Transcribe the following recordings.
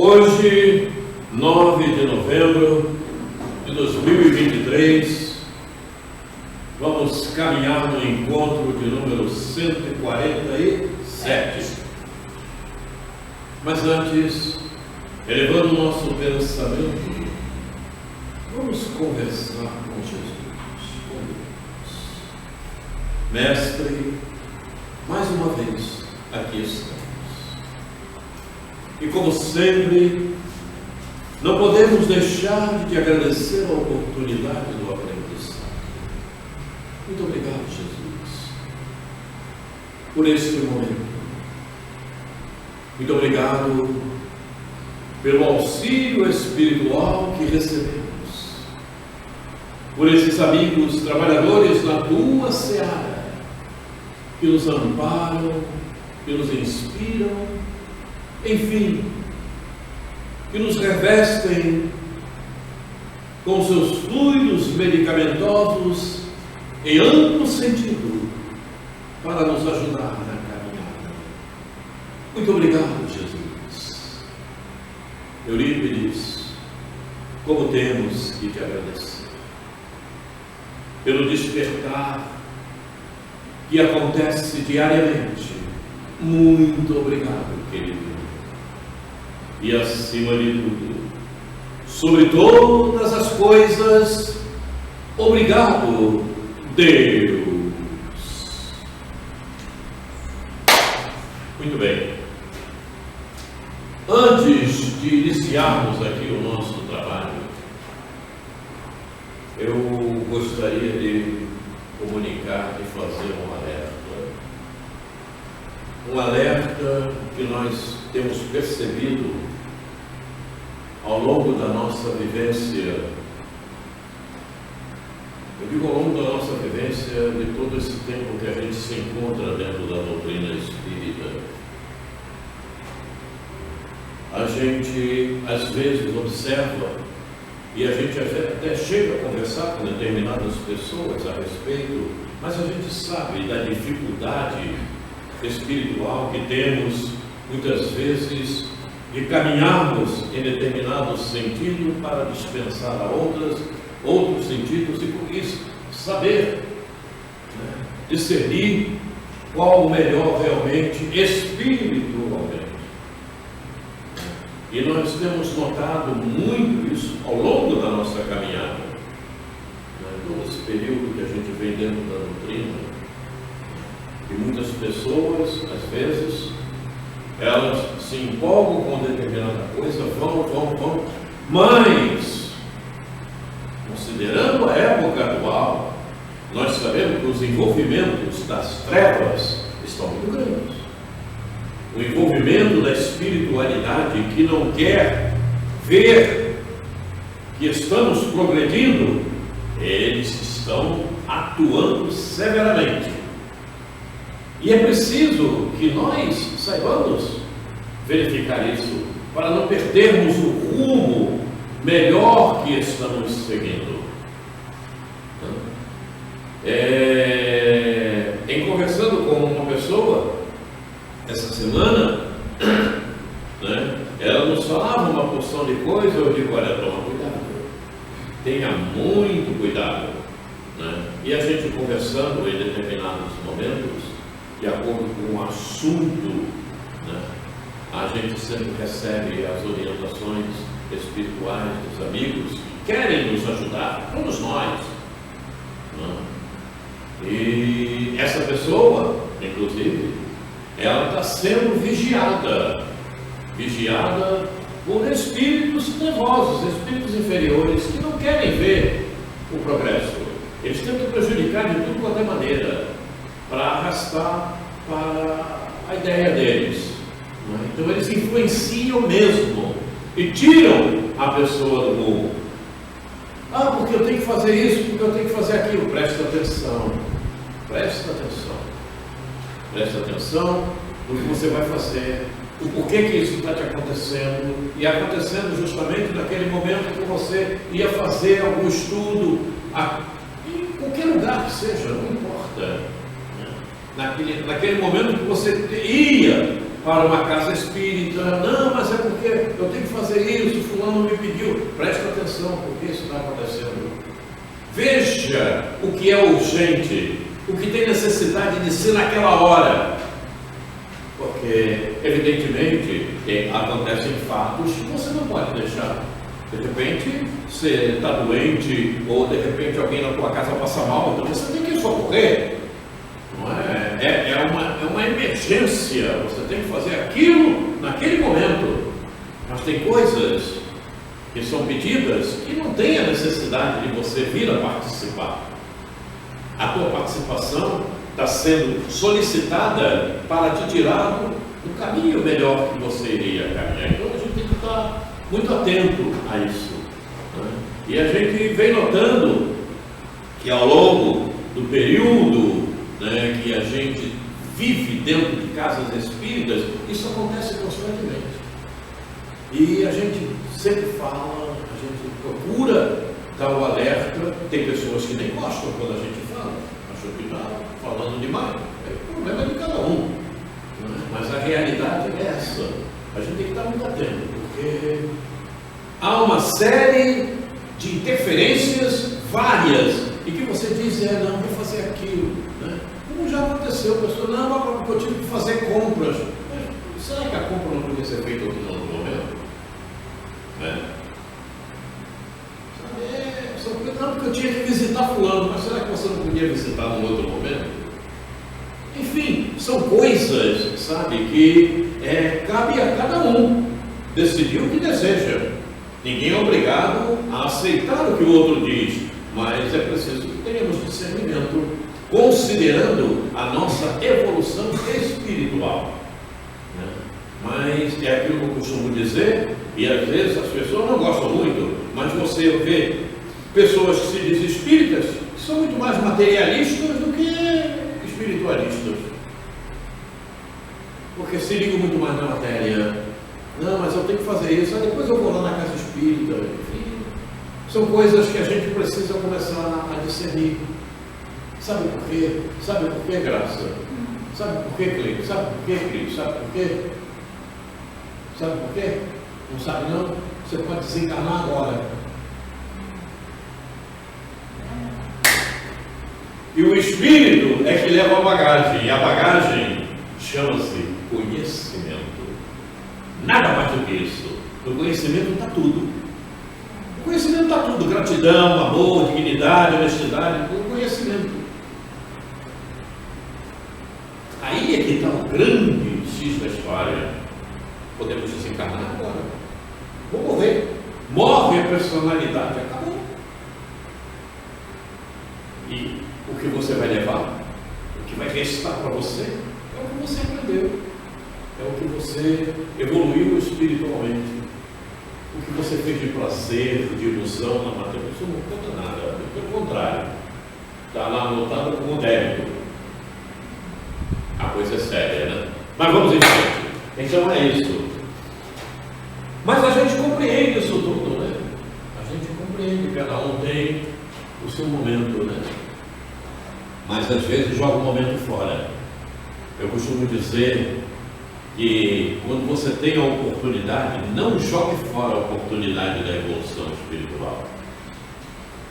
Hoje, 9 de novembro de 2023, vamos caminhar no encontro de número 147. Mas antes, elevando o nosso pensamento, vamos conversar com Jesus. Mestre, mais uma vez, aqui estamos. E como sempre, não podemos deixar de te agradecer a oportunidade do aprendizado. Muito obrigado, Jesus, por este momento. Muito obrigado pelo auxílio espiritual que recebemos, por esses amigos trabalhadores na tua seara, que nos amparam, que nos inspiram, enfim, que nos revestem com seus fluidos medicamentosos em amplo sentido para nos ajudar na caminhada. Muito obrigado, Jesus. Eurípides, como temos que te agradecer pelo despertar que acontece diariamente. Muito obrigado, querido. E acima de tudo, sobre todas as coisas, obrigado, Deus. Muito bem. Antes de iniciarmos aqui o nosso trabalho, eu gostaria de comunicar e fazer um alerta. Um alerta que nós temos percebido ao longo da nossa vivência. Eu digo ao longo da nossa vivência de todo esse tempo que a gente se encontra dentro da doutrina espírita. A gente às vezes observa e a gente até chega a conversar com determinadas pessoas a respeito, mas a gente sabe da dificuldade espiritual que temos muitas vezes de caminharmos em determinado sentido para dispensar a outros sentidos e por isso saber, discernir qual o melhor realmente espiritualmente. E nós temos notado muito isso ao longo da nossa caminhada, todo esse período que a gente vem dentro da doutrina. E muitas pessoas, às vezes, elas se empolgam com determinada coisa, vão, mas, considerando a época atual, nós sabemos que os envolvimentos das trevas estão muito grandes. O envolvimento da espiritualidade que não quer ver que estamos progredindo, eles estão atuando severamente. E é preciso que nós saibamos verificar isso, para não perdermos o rumo melhor que estamos seguindo. Em conversando com uma pessoa, essa semana, ela nos falava uma porção de coisa, eu digo, olha, toma cuidado, tenha muito cuidado. E a gente conversando em determinados momentos, de acordo com o assunto, a gente sempre recebe as orientações espirituais dos amigos que querem nos ajudar, todos nós. E essa pessoa, inclusive, ela está sendo vigiada por espíritos nervosos, espíritos inferiores que não querem ver o progresso. Eles tentam prejudicar de tudo quanto é maneira, para arrastar para a ideia deles. Então eles influenciam mesmo e tiram a pessoa do rumo. Porque eu tenho que fazer isso, porque eu tenho que fazer aquilo. Presta atenção no que você vai fazer, o porquê que isso está te acontecendo, e acontecendo justamente naquele momento que você ia fazer algum estudo, em qualquer lugar que seja, não importa. Naquele momento que você ia para uma casa espírita. Não, mas é porque eu tenho que fazer isso, fulano me pediu. Presta atenção, porque isso está acontecendo. Veja o que é urgente, o que tem necessidade de ser naquela hora. Porque, evidentemente, acontecem fatos que você não pode deixar. De repente, você está doente, ou de repente alguém na tua casa passa mal, então você tem que socorrer. Não é? É uma emergência, você tem que fazer aquilo naquele momento. Mas tem coisas que são pedidas que não tem a necessidade de você vir a participar. A tua participação está sendo solicitada para te tirar do caminho melhor que você iria caminhar. Então a gente tem que estar muito atento a isso, né? E a gente vem notando que ao longo do período, né, que a gente vive dentro de casas espíritas, isso acontece constantemente. E a gente sempre fala, a gente procura dar o alerta. Tem pessoas que nem gostam quando a gente fala, acham que está falando demais. É o problema de cada um, né? Mas a realidade é essa. A gente tem que estar muito atento, porque há uma série de interferências várias, e que você diz, não, vou fazer aquilo, né? Como já aconteceu, a pessoa, não, porque eu tive que fazer compras. Mas será que a compra não podia ser feita em outro momento? Não, porque eu tinha que visitar fulano, mas será que você não podia visitar num outro momento? Enfim, são coisas, sabe, que cabe a cada um decidir o que deseja. Ninguém é obrigado a aceitar o que o outro diz, mas é preciso que tenhamos discernimento, considerando a nossa evolução espiritual, né? Mas é aquilo que eu costumo dizer, e às vezes as pessoas não gostam muito, mas você vê pessoas que se dizem espíritas, que são muito mais materialistas do que espiritualistas, porque se ligam muito mais na matéria. Não, mas eu tenho que fazer isso, depois eu vou lá na casa espírita. Enfim, são coisas que a gente precisa começar a discernir. Sabe por quê? Sabe por quê, Graça? Sabe por quê, Cleide? Sabe por quê, Cris? Sabe por quê? Sabe por quê? Não sabe não? Você pode desencarnar agora. E o espírito é que leva a bagagem, e a bagagem chama-se conhecimento. Nada mais do que isso. No conhecimento está tudo. O conhecimento está tudo. Gratidão, amor, dignidade, honestidade, o conhecimento. Aí é que está o grande X da história. Podemos desencarnar agora. Vou morrer. Morre a personalidade, acabou. E o que você vai levar, o que vai restar para você, é o que você aprendeu. É o que você evoluiu espiritualmente. O que você fez de prazer, de ilusão na matéria, isso não conta nada. Pelo contrário, está lá anotado como débito. A coisa é séria, né? Mas vamos em frente. Então é isso. Mas a gente compreende isso tudo, né? A gente compreende, cada um tem o seu momento, né? Mas às vezes joga o momento fora. Eu costumo dizer que quando você tem a oportunidade, não jogue fora a oportunidade da evolução espiritual,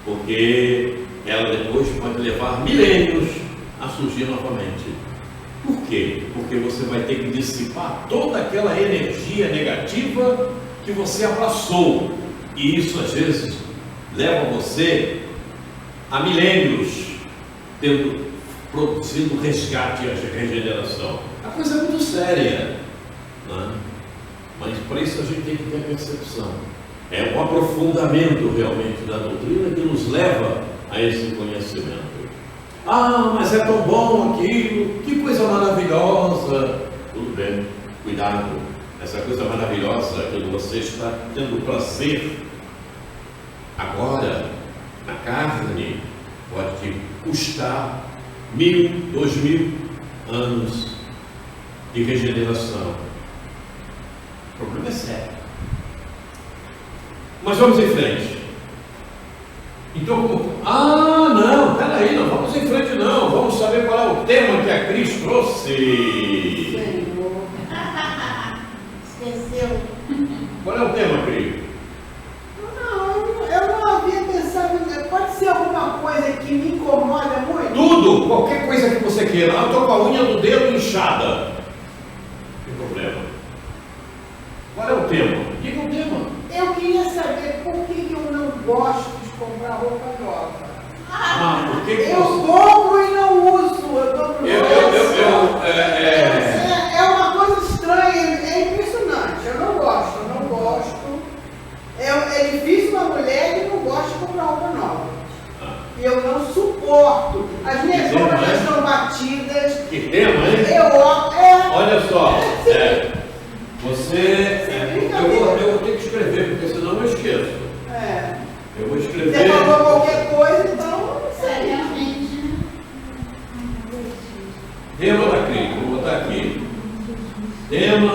porque ela depois pode levar milênios a surgir novamente. Por quê? Porque você vai ter que dissipar toda aquela energia negativa que você abraçou, e isso às vezes leva você a milênios produzindo resgate e regeneração. A coisa é muito séria, né? Mas para isso a gente tem que ter a percepção. É um aprofundamento realmente da doutrina que nos leva a esse conhecimento. Ah, mas é tão bom aquilo, que coisa maravilhosa. Tudo bem, cuidado. Essa coisa maravilhosa que você está tendo prazer agora, na carne, pode te custar 1000, 2000 anos de regeneração. O problema é sério. Mas vamos em frente. Então, não, peraí, não vamos em frente não. Vamos saber qual é o tema que a Cris trouxe. tema. Qual é o tema, querido? Não, eu não havia pensado. Pode ser alguma coisa que me incomoda muito? Tudo, qualquer coisa que você queira. Eu estou com a unha do dedo inchada. Não tem problema. Qual é o tema? Diga o tema. Eu queria saber por que eu não gosto de comprar roupa nova. Por que Eu você... compro e não uso. Eu compro É uma coisa estranha, é impressionante. Eu não gosto. É difícil uma mulher que não gosta de comprar roupa nova. Eu não suporto. As minhas roupas já estão batidas. Que tema, hein? Olha só, eu vou ter que escrever, porque senão eu esqueço. Eu vou escrever. Você falou qualquer coisa, então não sei. Tema da crise, vou botar aqui. Tema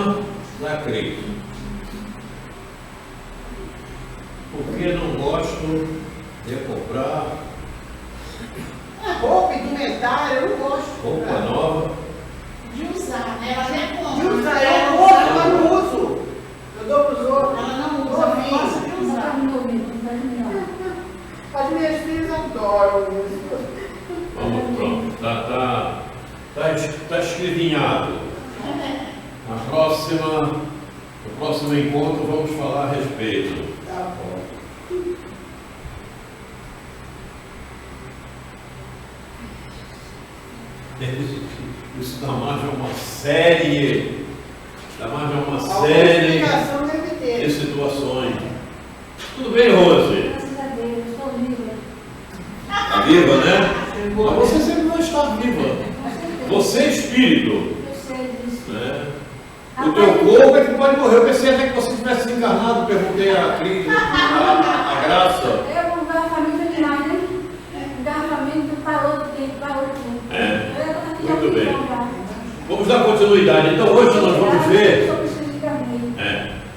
da crise. Porque não gosto de comprar roupa, indumentária, eu não gosto. Roupa nova. De usar, né? Ela já compra. De usar, eu compro, mas não uso. Eu dou para os outros. Ela não usa, não gosta de usar. As minhas filhas adoram isso. Vamos, pronto. Tá escrevinhado. No próximo encontro vamos falar a respeito. Tá bom. Isso da Marvel é uma série. Explicação deve ter. De situações. Tudo bem, Rose? Graças a Deus, estou viva. Está viva, né? Mas você sempre vai estar viva. Você é espírito. Eu sei disso. Né? O teu corpo é que pode morrer. Eu pensei até que você tivesse encarnado. Perguntei a Cris, a Graça. Eu com garrafamento demais, né? Garrafamento parou de tempo, parou de tempo. Muito bem. Vamos dar continuidade. Então hoje nós vamos ver.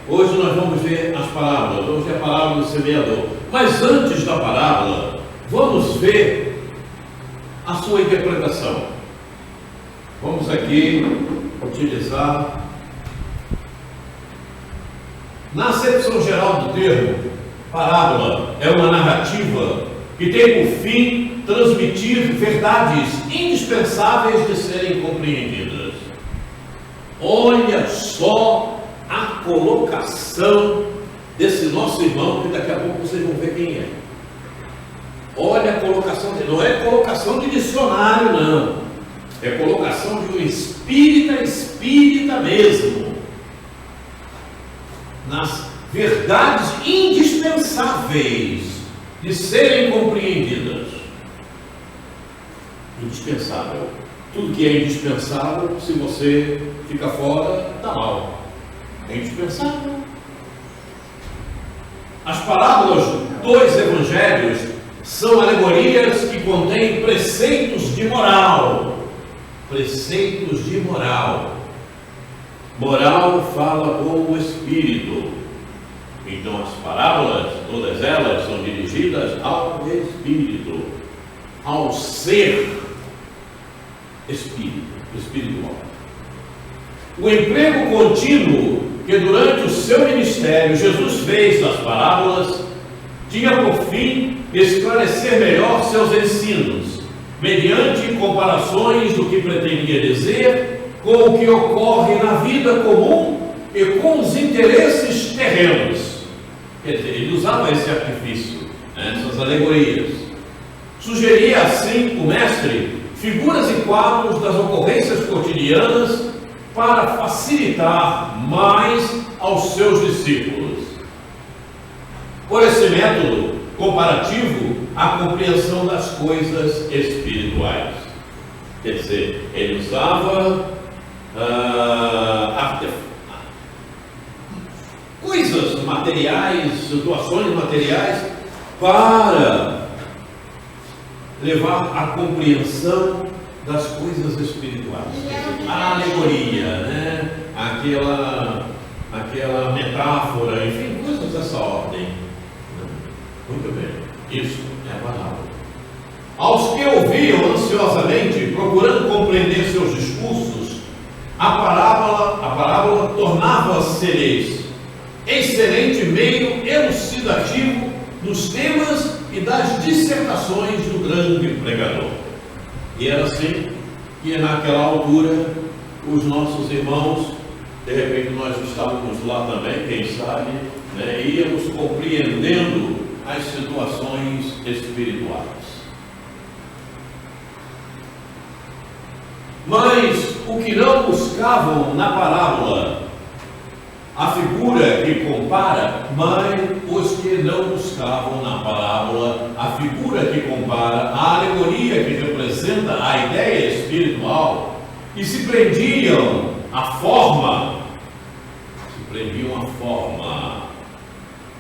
Hoje nós vamos ver as parábolas. Vamos ver a parábola do semeador. Mas antes da parábola, vamos ver a sua interpretação. Vamos aqui utilizar. Na acepção geral do termo, parábola é uma narrativa que tem por fim transmitir verdades indispensáveis de serem compreendidas. Olha só a colocação desse nosso irmão, que daqui a pouco vocês vão ver quem é. Olha a colocação dele, não é colocação de dicionário, não. É colocação de um espírita mesmo. Nas verdades indispensáveis de serem compreendidas. Indispensável. Tudo que é indispensável, se você fica fora, está mal. É indispensável. As parábolas dos evangelhos são alegorias que contêm preceitos de moral. Preceitos de moral. Moral fala com o espírito. Então as parábolas, todas elas, são dirigidas ao espírito, ao ser espiritual. O emprego contínuo que durante o seu ministério Jesus fez nas parábolas tinha por fim esclarecer melhor seus ensinos, mediante comparações do que pretendia dizer com o que ocorre na vida comum e com os interesses terrenos. Quer dizer, ele usava esse artifício, essas alegorias. Sugeria assim o mestre figuras e quadros das ocorrências cotidianas para facilitar mais aos seus discípulos. Por esse método comparativo, a compreensão das coisas espirituais. Quer dizer, ele usava coisas materiais, situações materiais, para levar à compreensão das coisas espirituais. A alegoria, né? Aquela metáfora, enfim, coisas dessa ordem. Muito bem, isso é a palavra. Aos que ouviam ansiosamente, procurando compreender seus discursos, a parábola tornava-se excelente meio elucidativo dos temas e das dissertações do grande pregador. E era assim que naquela altura os nossos irmãos, de repente nós estávamos lá também, quem sabe, né, íamos compreendendo as situações espirituais. Mas o que não buscavam na parábola, a figura que compara, mas os que não buscavam na parábola, a figura que compara, a alegoria que representa a ideia espiritual, e se prendiam à forma,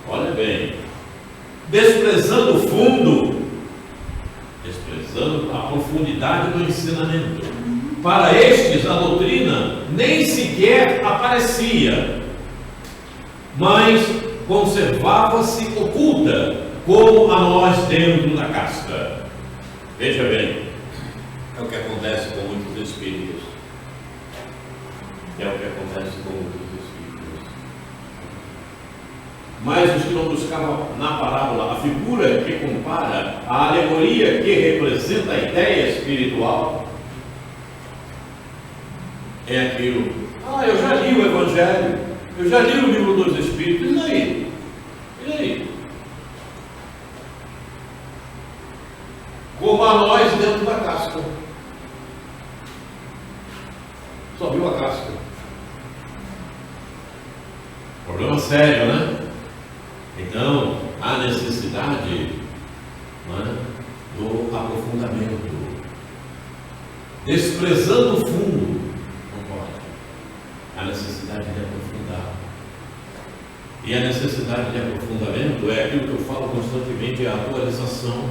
olha bem, desprezando o fundo, desprezando a profundidade do ensinamento. Para estes a doutrina nem sequer aparecia, mas conservava-se oculta, como a nós dentro da casca. Veja bem, é o que acontece com muitos espíritos. Mas os que não buscavam na parábola a figura que compara, a alegoria que representa a ideia espiritual, é aquilo: eu já li o Evangelho, eu já li o livro dos Espíritos, e daí? E aí? Como a nós dentro da casca. Só viu a casca. Problema sério, né? Então, há necessidade, né, do aprofundamento. Desprezando o fundo, não pode. Há necessidade de aprofundar. E a necessidade de aprofundamento é aquilo que eu falo constantemente, é a atualização.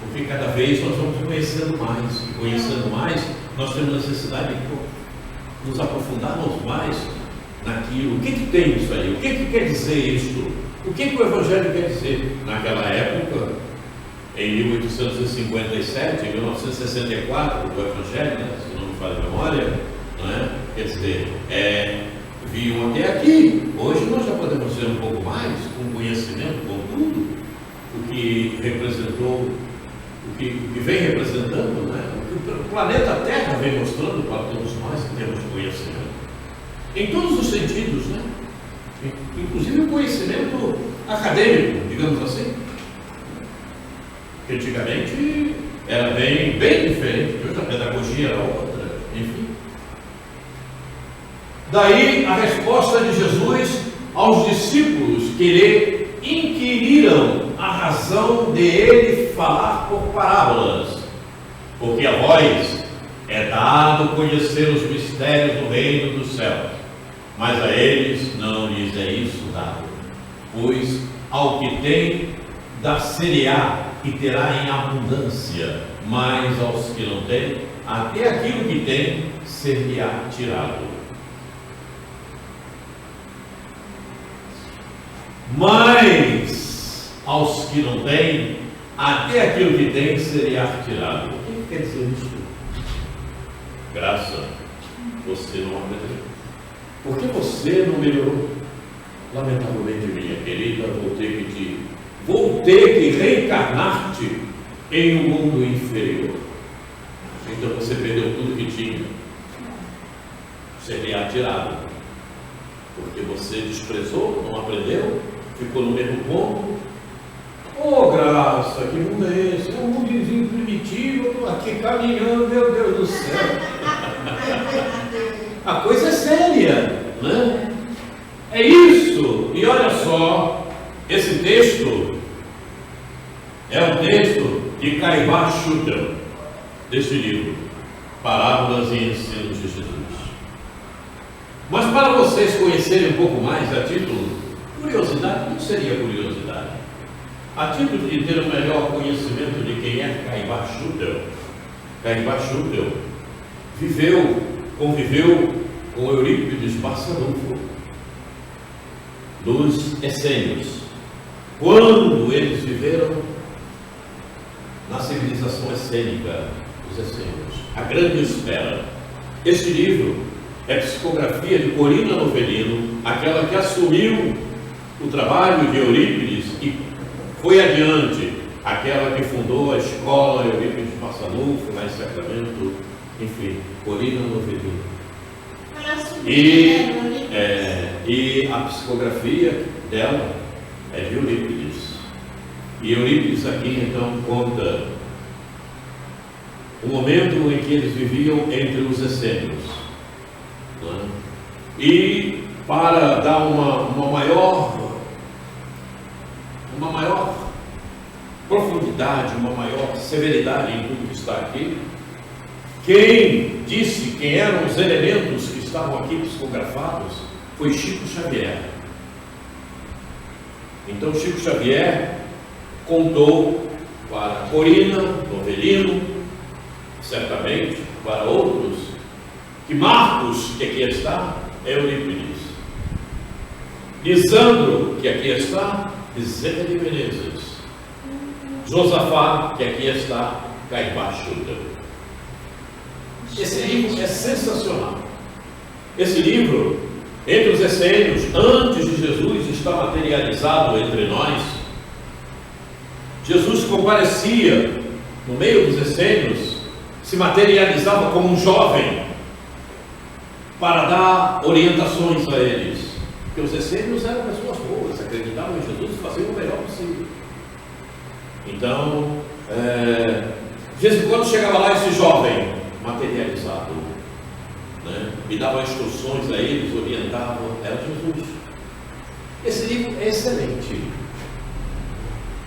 Porque cada vez nós vamos conhecendo mais. E conhecendo mais, nós temos necessidade de nos aprofundarmos mais naquilo. O que tem isso aí? O que quer dizer isto? O que o Evangelho quer dizer? Naquela época, em 1857, em 1964, o Evangelho, né, se não me falha a memória, não é? Quer dizer, viam até aqui. Hoje nós já podemos ver um pouco mais, com conhecimento, com tudo, o que representou, o que vem representando, né? O que o planeta Terra vem mostrando para todos nós em termos de conhecimento. Em todos os sentidos, né? Inclusive o conhecimento acadêmico, digamos assim. Que antigamente era bem diferente, hoje a pedagogia era outra, enfim. Daí a resposta de Jesus aos discípulos que lhe inquiriram a razão de ele falar por parábolas, porque a vós é dado conhecer os mistérios do reino dos céus, mas a eles não lhes é isso dado, pois ao que tem dar-se-lhe-á e terá em abundância, mas aos que não têm, até aquilo que tem ser-lhe-á tirado. Mas aos que não têm, até aquilo que tem ser-lhe-á tirado. O que quer dizer isso? Graça, você não aprendeu. Porque você não melhorou. Lamentavelmente, minha querida, vou ter que reencarnar-te em um mundo inferior. Então você perdeu tudo que tinha. Seria tirado. Porque você desprezou, não aprendeu, ficou no mesmo ponto. Oh, graça, que mundo é esse? É um mundozinho primitivo, eu estou aqui caminhando, meu Deus do céu. A coisa é séria, né? É isso. E olha só, esse texto é um texto de Caibá Schutel, deste livro, Parábolas e Ensinos de Jesus. Mas para vocês conhecerem um pouco mais, a título, curiosidade, não seria curiosidade, a título de ter um melhor conhecimento de quem é Caibá Schutel. Caibá Schutel conviveu com Eurípides Barçanufo, dos essênios, quando eles viveram na civilização essênica, os essênios, a grande espera. Este livro é psicografia de Corina Novelino, aquela que assumiu o trabalho de Eurípides e foi adiante, aquela que fundou a escola Eurípides Passanufo, lá em Sacramento, enfim, Corina Novelino. E a psicografia dela é de Eurípides. E Eurípides aqui então conta o momento em que eles viviam entre os essênios. Né? E para dar uma maior profundidade, uma maior severidade em tudo que está aqui, quem disse quem eram os elementos que estavam aqui psicografados foi Chico Xavier. Então Chico Xavier contou para Corina Novelino, certamente para outros, que Marcos, que aqui está, é Eurípides. Lisandro, que aqui está, Bezerra de Menezes. Josafá, que aqui está, Caibá Schutter. Esse livro é sensacional. Esse livro, entre os essênios, antes de Jesus estar materializado entre nós, Jesus comparecia no meio dos essênios, se materializava como um jovem para dar orientações a eles. Porque os essênios eram pessoas boas, acreditavam em Jesus e faziam o melhor possível. Então, de vez em quando chegava lá esse jovem materializado, né? E dava instruções a eles, orientava, era Jesus. Esse livro é excelente.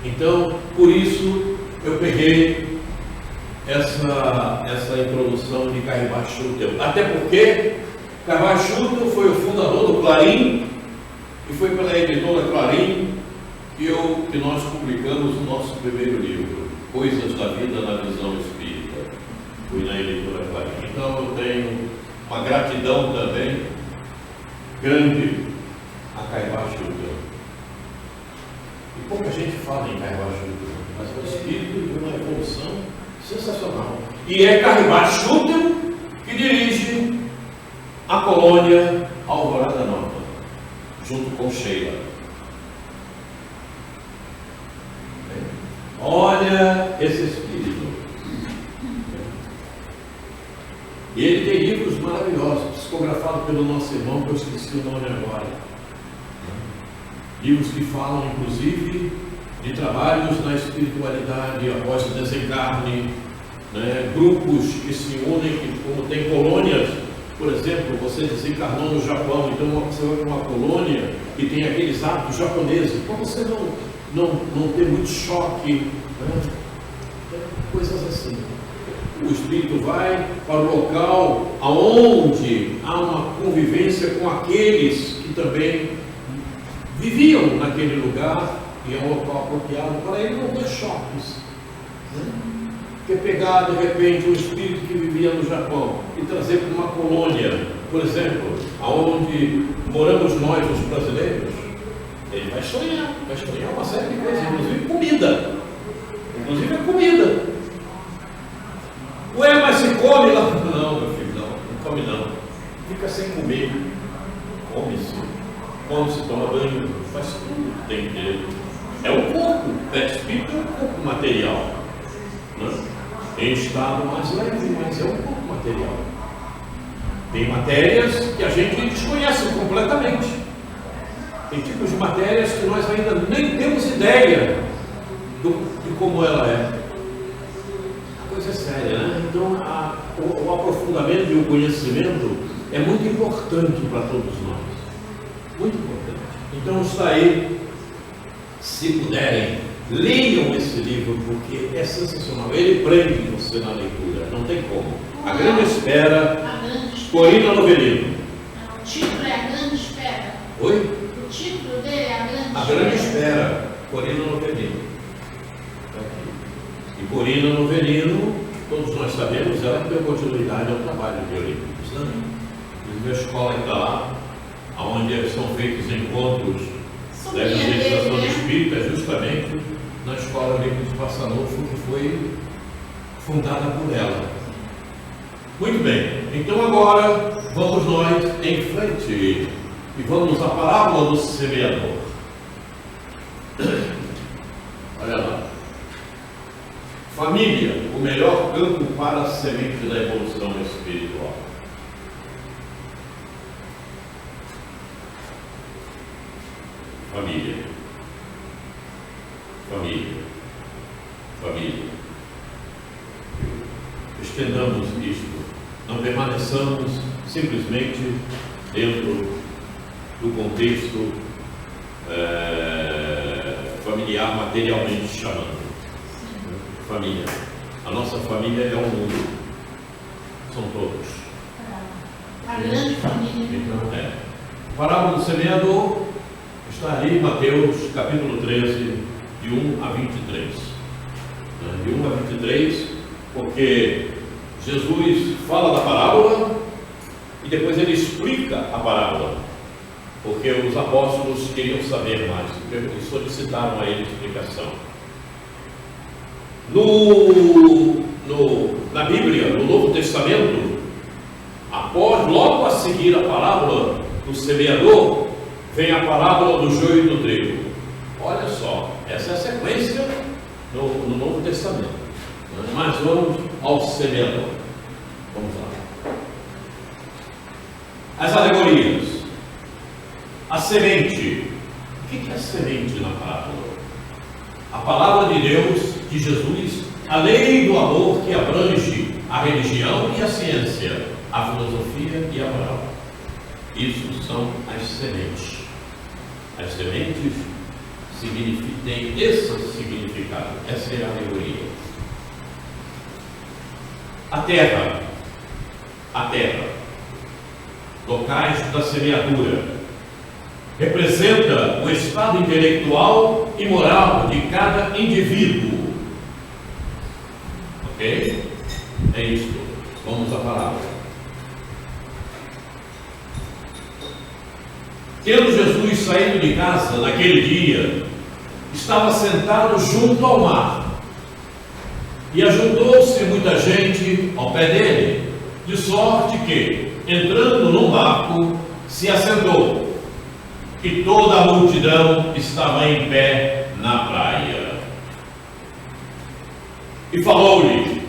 Então, por isso eu peguei essa introdução de Caibá Schutter, até porque Caibá Schutter foi o fundador do Clarim, e foi pela editora Clarim que nós publicamos o nosso primeiro livro, Coisas da Vida na Visão Espírita. Fui na editora Clarim. Então eu tenho uma gratidão também grande a Caibá Schutter. E pouca gente fala em Caibá Schutter, mas é um espírito de uma evolução sensacional. E é Caibá Schutter que dirige a colônia Alvorada Nova, junto com Sheila. Olha esse espírito. E ele tem livros maravilhosos, psicografados pelo nosso irmão, que eu esqueci o nome agora. Livros que falam, inclusive, de trabalhos na espiritualidade após o desencarne, né? Grupos que se unem, que, como tem colônias, por exemplo, você desencarnou no Japão, então você vai para uma colônia que tem aqueles hábitos japoneses, para você não ter muito choque, né? Coisas assim. O espírito vai para o local aonde há uma convivência com aqueles que também viviam naquele lugar, e é um local apropriado para ele não ter choques, né? Porque pegar de repente um espírito que vivia no Japão e trazer para uma colônia, por exemplo, aonde moramos nós, os brasileiros, ele vai sonhar uma série de coisas, inclusive comida. Inclusive a comida. Ué, mas se come lá? Não, meu filho, não come não. Fica sem comer. Come-se. Come-se, toma banho, faz tudo que tem que ter. É o corpo. O espírito é um corpo material, né? Em estado mais leve, mas é um corpo material. Tem matérias que a gente desconhece completamente. Tem tipos de matérias que nós ainda nem temos ideia de como ela é. A coisa é séria, né? Então, o aprofundamento e o conhecimento é muito importante para todos nós. Muito importante. Então, está aí. Se puderem, leiam esse livro, porque é sensacional. Ele prende você na leitura, não tem como. A Grande Espera, Corina Novelino. O título é A Grande Espera. Oi? O título dele é A Grande Espera. A Grande Espera, Corina Novelino. E Corina Novelino, todos nós sabemos, ela deu continuidade ao trabalho de Eurípides, né? A escola está lá, onde são feitos encontros da evangelização do Espírito, é justamente na escola Eurípides Passanufo, que foi fundada por ela. Muito bem, então agora vamos nós em frente e vamos à parábola do semeador. Olha lá. Família, o melhor campo para a semente da evolução espiritual. Família. Família. Família. Estendamos isto. Não permaneçamos simplesmente dentro do contexto familiar, materialmente chamando. Família. A nossa família é o mundo. São todos. A grande família. Então, Parábola do semeador está ali em Mateus capítulo 13, de 1 a 23. De 1 a 23, porque Jesus fala da parábola e depois ele explica a parábola, porque os apóstolos queriam saber mais e solicitaram a ele explicação. Na Bíblia, no Novo Testamento, logo a seguir a parábola do semeador, vem a parábola do joio e do trigo. Olha só, essa é a sequência no Novo Testamento. Mas vamos ao semeador. Vamos lá. As alegorias. A semente. O que é a semente na parábola? A palavra de Deus, de Jesus, a lei do amor que abrange a religião e a ciência, a filosofia e a moral. Isso são as sementes. As sementes têm esse significado. Essa é a alegoria. A terra, locais da semeadura, representa o estado intelectual e moral de cada indivíduo. Ok? É isso. Vamos à palavra. Tendo Jesus saído de casa naquele dia, estava sentado junto ao mar, e ajuntou-se muita gente ao pé dele, de sorte que, entrando num barco, se assentou, e toda a multidão estava em pé na praia. E falou-lhe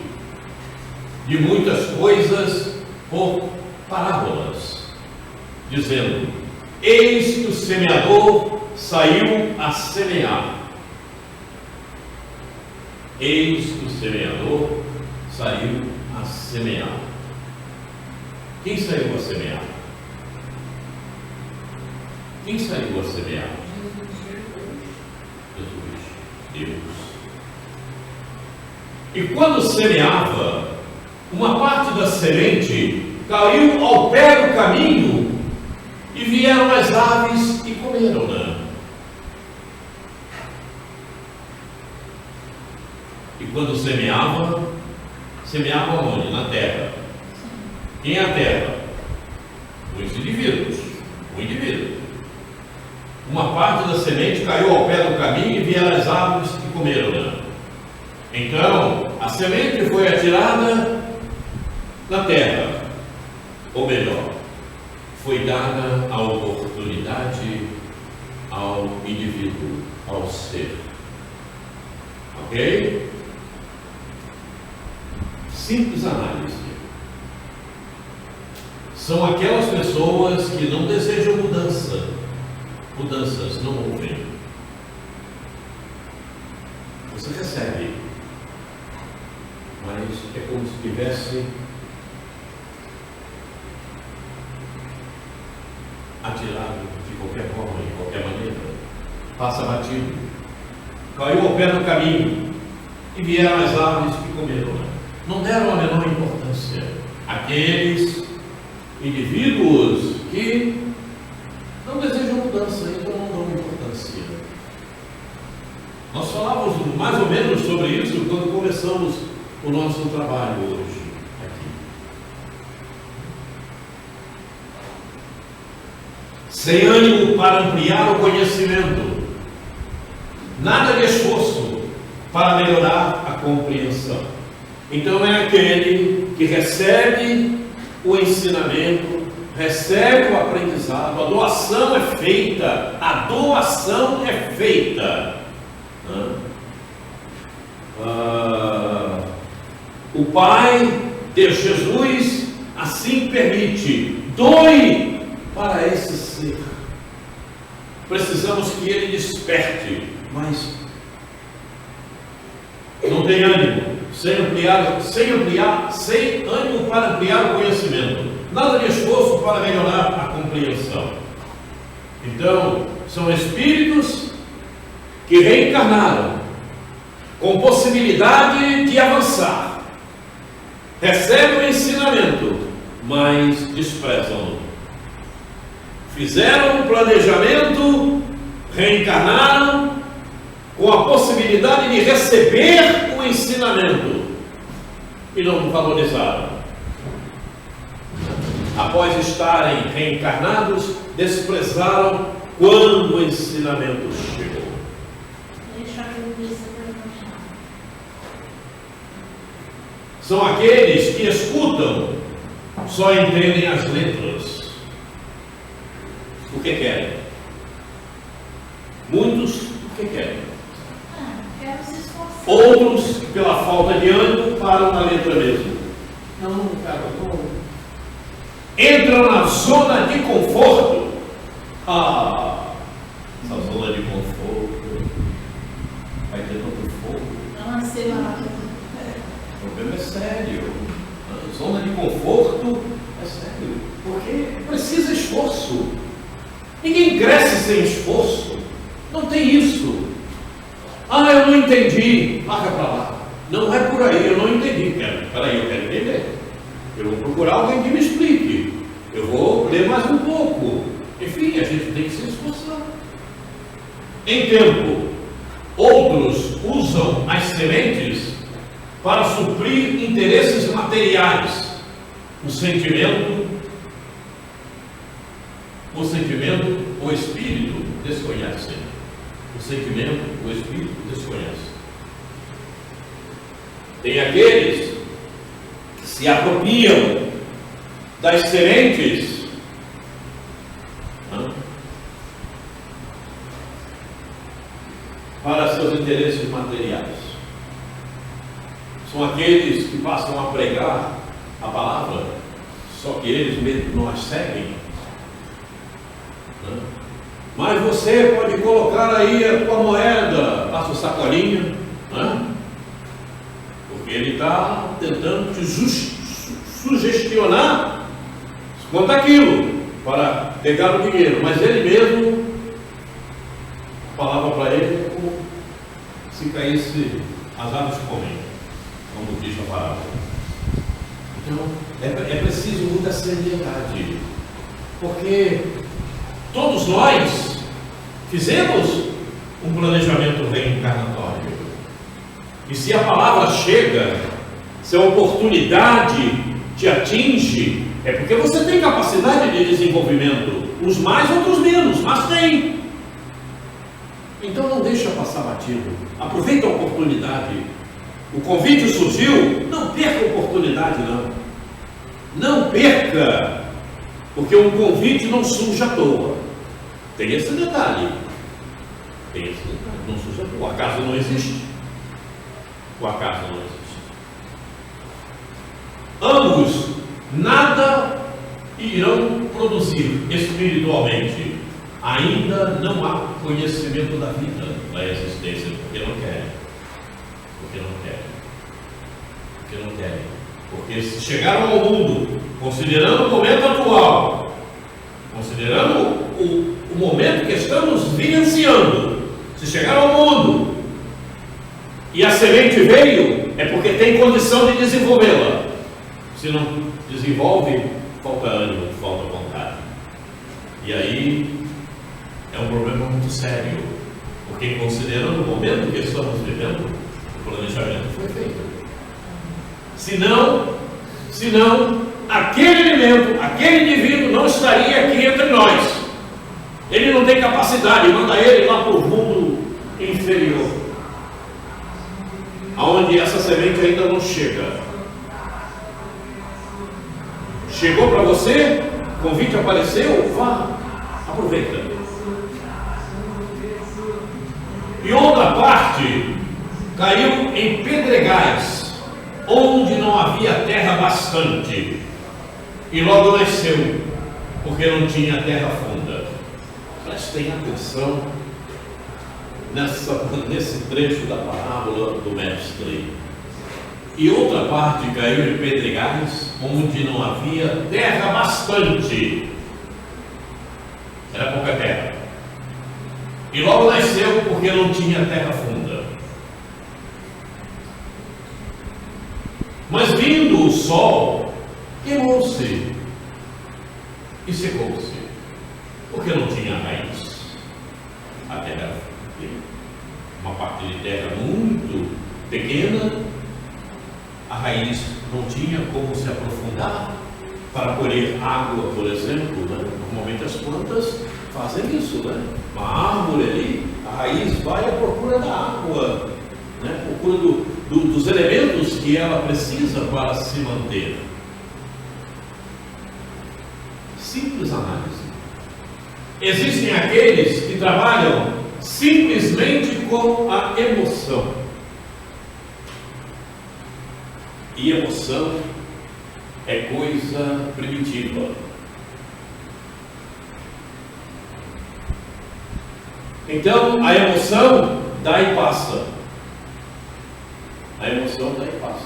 de muitas coisas por parábolas, dizendo: eis que o semeador saiu a semear. Eis que o semeador saiu a semear. Quem saiu a semear? Quem saiu a semear? Jesus. Deus. E quando semeava, uma parte da semente caiu ao pé do caminho, e vieram as aves e comeram-na. E quando semeava onde? Na terra. Quem é a terra? Os indivíduos. O indivíduo. Uma parte da semente caiu ao pé do caminho e vieram as aves e comeram-na. Então, a semente foi atirada na terra. Ou melhor, foi dada a oportunidade ao indivíduo, ao ser. Ok? Simples análise. São aquelas pessoas que não desejam mudanças não ouvem. Você recebe, mas é como se tivesse atirado de qualquer forma, de qualquer maneira, passa batido, caiu ao pé do caminho, e vieram as aves que comeram. Não deram a menor importância. Aqueles indivíduos que não desejam mudança, então não dão importância. Nós falávamos mais ou menos sobre isso quando começamos o nosso trabalho hoje aqui. Sem ânimo para ampliar o conhecimento, nada de esforço para melhorar a compreensão. Então é aquele que recebe o ensinamento recebe o aprendizado, a doação é feita, o Pai, Deus Jesus, assim permite, doe para esse ser. Precisamos que ele desperte, mas não tem ânimo, sem ânimo para ampliar o conhecimento, nada de esforço para melhorar a compreensão. Então, são espíritos que reencarnaram com possibilidade de avançar, recebem o ensinamento, mas desprezam-no. Fizeram um planejamento, reencarnaram com a possibilidade de receber o ensinamento e não valorizaram. Após estarem reencarnados, desprezaram quando o ensinamento chegou. São aqueles que escutam, só entendem as letras. O que querem? Muitos, o que querem? Quero se esforçar. Outros, pela falta de ânimo, param na letra mesmo. Não, cara, não. Entram na zona de conforto. Essa zona de conforto vai ter tanto fogo. Não sei lá. O problema é sério. A zona de conforto é sério. Porque precisa esforço. Ninguém cresce sem esforço. Não tem isso. Eu não entendi. Larga para lá. Não é por aí, eu não entendi. Peraí, eu quero entender. Eu vou procurar alguém que me explique. Eu vou ler mais um pouco. Enfim, a gente tem que se esforçar. Em tempo, outros usam as sementes para suprir interesses materiais. O sentimento, o espírito desconhece. O sentimento, o espírito desconhece. Tem aqueles que se apropriam das sementes para seus interesses materiais. São aqueles que passam a pregar a palavra, só que eles mesmos não as seguem. Mas você pode colocar aí a tua moeda, a sua sacolinha, porque ele está tentando te sugestionar quanto aquilo, para pegar o dinheiro, mas ele mesmo, a palavra para ele é como se caísse as aves comem, como diz a palavra. Então, é preciso muita seriedade, porque todos nós fizemos um planejamento reencarnatório. E se a palavra chega, se a oportunidade te atinge, é porque você tem capacidade de desenvolvimento. Uns mais, outros menos, mas tem. Então não deixa passar batido. Aproveita a oportunidade. O convite surgiu, não perca a oportunidade, não. Não perca, porque um convite não surge à toa. Tem esse detalhe. Não surge à toa. O acaso não existe. O acaso não existe. Ambos nada irão produzir espiritualmente. Ainda não há conhecimento da vida, da existência, porque não querem. Porque se chegaram ao mundo, considerando o momento atual, considerando o momento que estamos vivenciando, se chegaram ao mundo e a semente veio, é porque tem condição de desenvolvê-la. Se não desenvolve, falta ânimo, falta vontade. E aí é um problema muito sério, porque considerando o momento que estamos vivendo, o planejamento foi feito. Senão, aquele elemento, aquele indivíduo não estaria aqui entre nós. Ele não tem capacidade, manda ele lá para o mundo inferior, aonde essa semente ainda não chega. Chegou para você? convite apareceu, vá, aproveita. E outra parte caiu em pedregais, onde não havia terra bastante, e logo nasceu, porque não tinha terra funda. Prestem atenção nesse trecho da parábola do mestre. E outra parte caiu em pedregais, onde não havia terra bastante. Era pouca terra. E logo nasceu, porque não tinha terra funda. Mas vindo o sol, queimou-se e secou-se, porque não tinha raiz. A terra, uma parte de terra muito pequena, a raiz não tinha como se aprofundar para colher água, por exemplo. Né? Normalmente as plantas fazem isso, né? Uma árvore ali, a raiz vai à procura da água, né? À procura dos elementos que ela precisa para se manter. Simples análise. Existem aqueles que trabalham simplesmente com a emoção. E emoção é coisa primitiva. Então, a emoção dá e passa. A emoção dá e passa.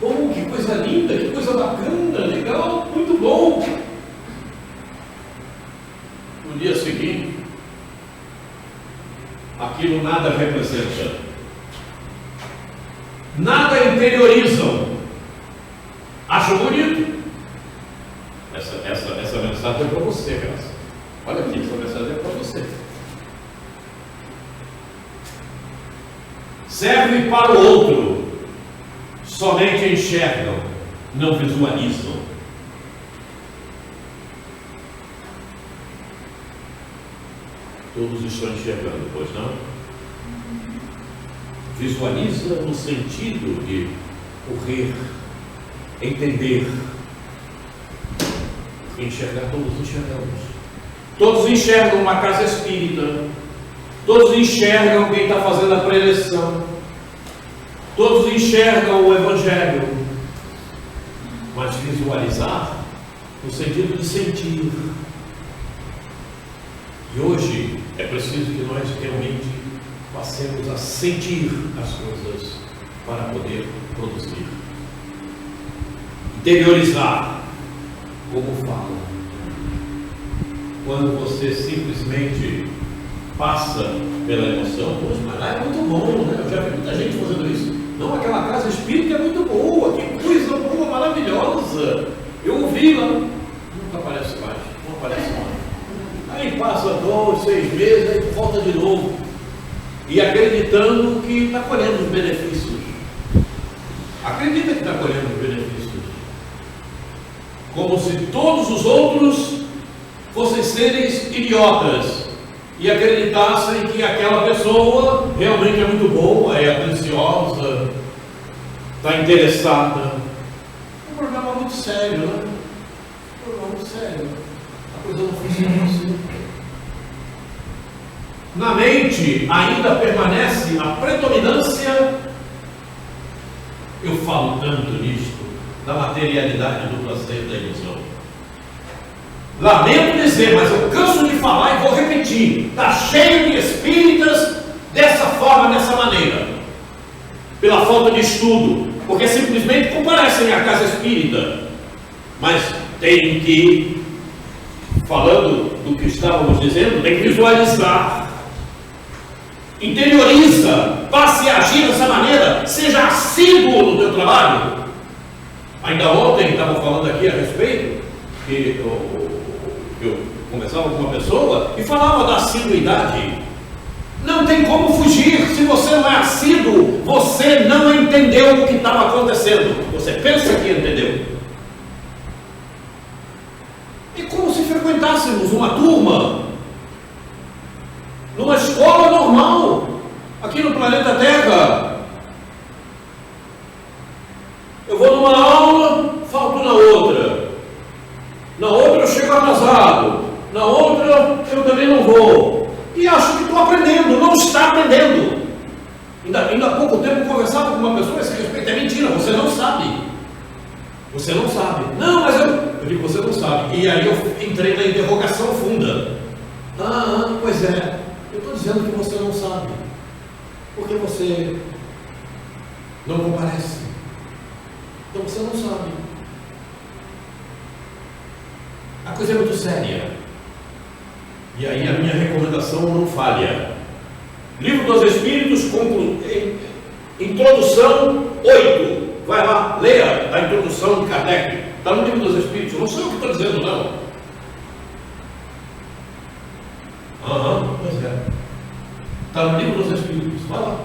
Oh, que coisa linda, que coisa bacana, legal, muito bom. No dia seguinte, aquilo nada representa. Nada interiorizam. Acham bonito. Essa mensagem é para você, Graça. Olha aqui, essa mensagem é para você. Serve para o outro. Somente enxergam, não visualizam. Todos estão enxergando, pois não? Visualiza no sentido de correr, entender. Enxergar, todos enxergamos. Todos enxergam uma casa espírita. Todos enxergam quem está fazendo a preleção. Todos enxergam o Evangelho. Mas visualizar no sentido de sentir. E hoje é preciso que nós realmente passemos a sentir as coisas para poder produzir. Interiorizar, como fala. Quando você simplesmente passa pela emoção, poxa, mas lá é muito bom, né? Eu já vi muita gente fazendo isso. Não, aquela casa espírita é muito boa, que coisa boa, maravilhosa. Eu ouvi lá, nunca aparece mais, não aparece mais. Aí passa 2, 6 meses, aí volta de novo. E acreditando que está colhendo os benefícios. Acredita que está colhendo os benefícios. Como se todos os outros fossem seres idiotas e acreditassem que aquela pessoa realmente é muito boa, é atenciosa, está interessada. Um problema muito sério, né? Um problema muito sério. A coisa não funciona assim. Na mente ainda permanece a predominância, eu falo tanto nisto, da materialidade do prazer da ilusão. Lamento dizer, mas eu canso de falar e vou repetir, está cheio de espíritas dessa forma, dessa maneira, pela falta de estudo, porque simplesmente comparecem à casa espírita, mas tem que, falando do que estávamos dizendo, tem que visualizar. Interioriza, passe a agir dessa maneira, seja assíduo no teu trabalho. Ainda ontem estava falando aqui a respeito, que eu conversava com uma pessoa e falava da assiduidade. Não tem como fugir. Se você não é assíduo, você não entendeu o que estava acontecendo. Você pensa que entendeu. É como se frequentássemos uma turma numa escola normal, aqui no planeta Terra. Eu vou numa aula, falto na outra. Na outra eu chego também não vou. E acho que estou aprendendo, não está aprendendo. Ainda há pouco tempo eu conversava com uma pessoa a esse respeito, é mentira, você não sabe. Você não sabe. Não, mas eu digo, você não sabe. E aí eu entrei na interrogação funda. Pois é, eu estou dizendo que você não sabe. Porque você não comparece. Então você não sabe. A coisa é muito séria. E aí a minha recomendação não falha. Livro dos Espíritos, introdução 8. Vai lá, leia a introdução de Kardec. Está no Livro dos Espíritos. Não sou eu que estou dizendo, não. Pois é. Está no Livro dos Espíritos. Vai lá.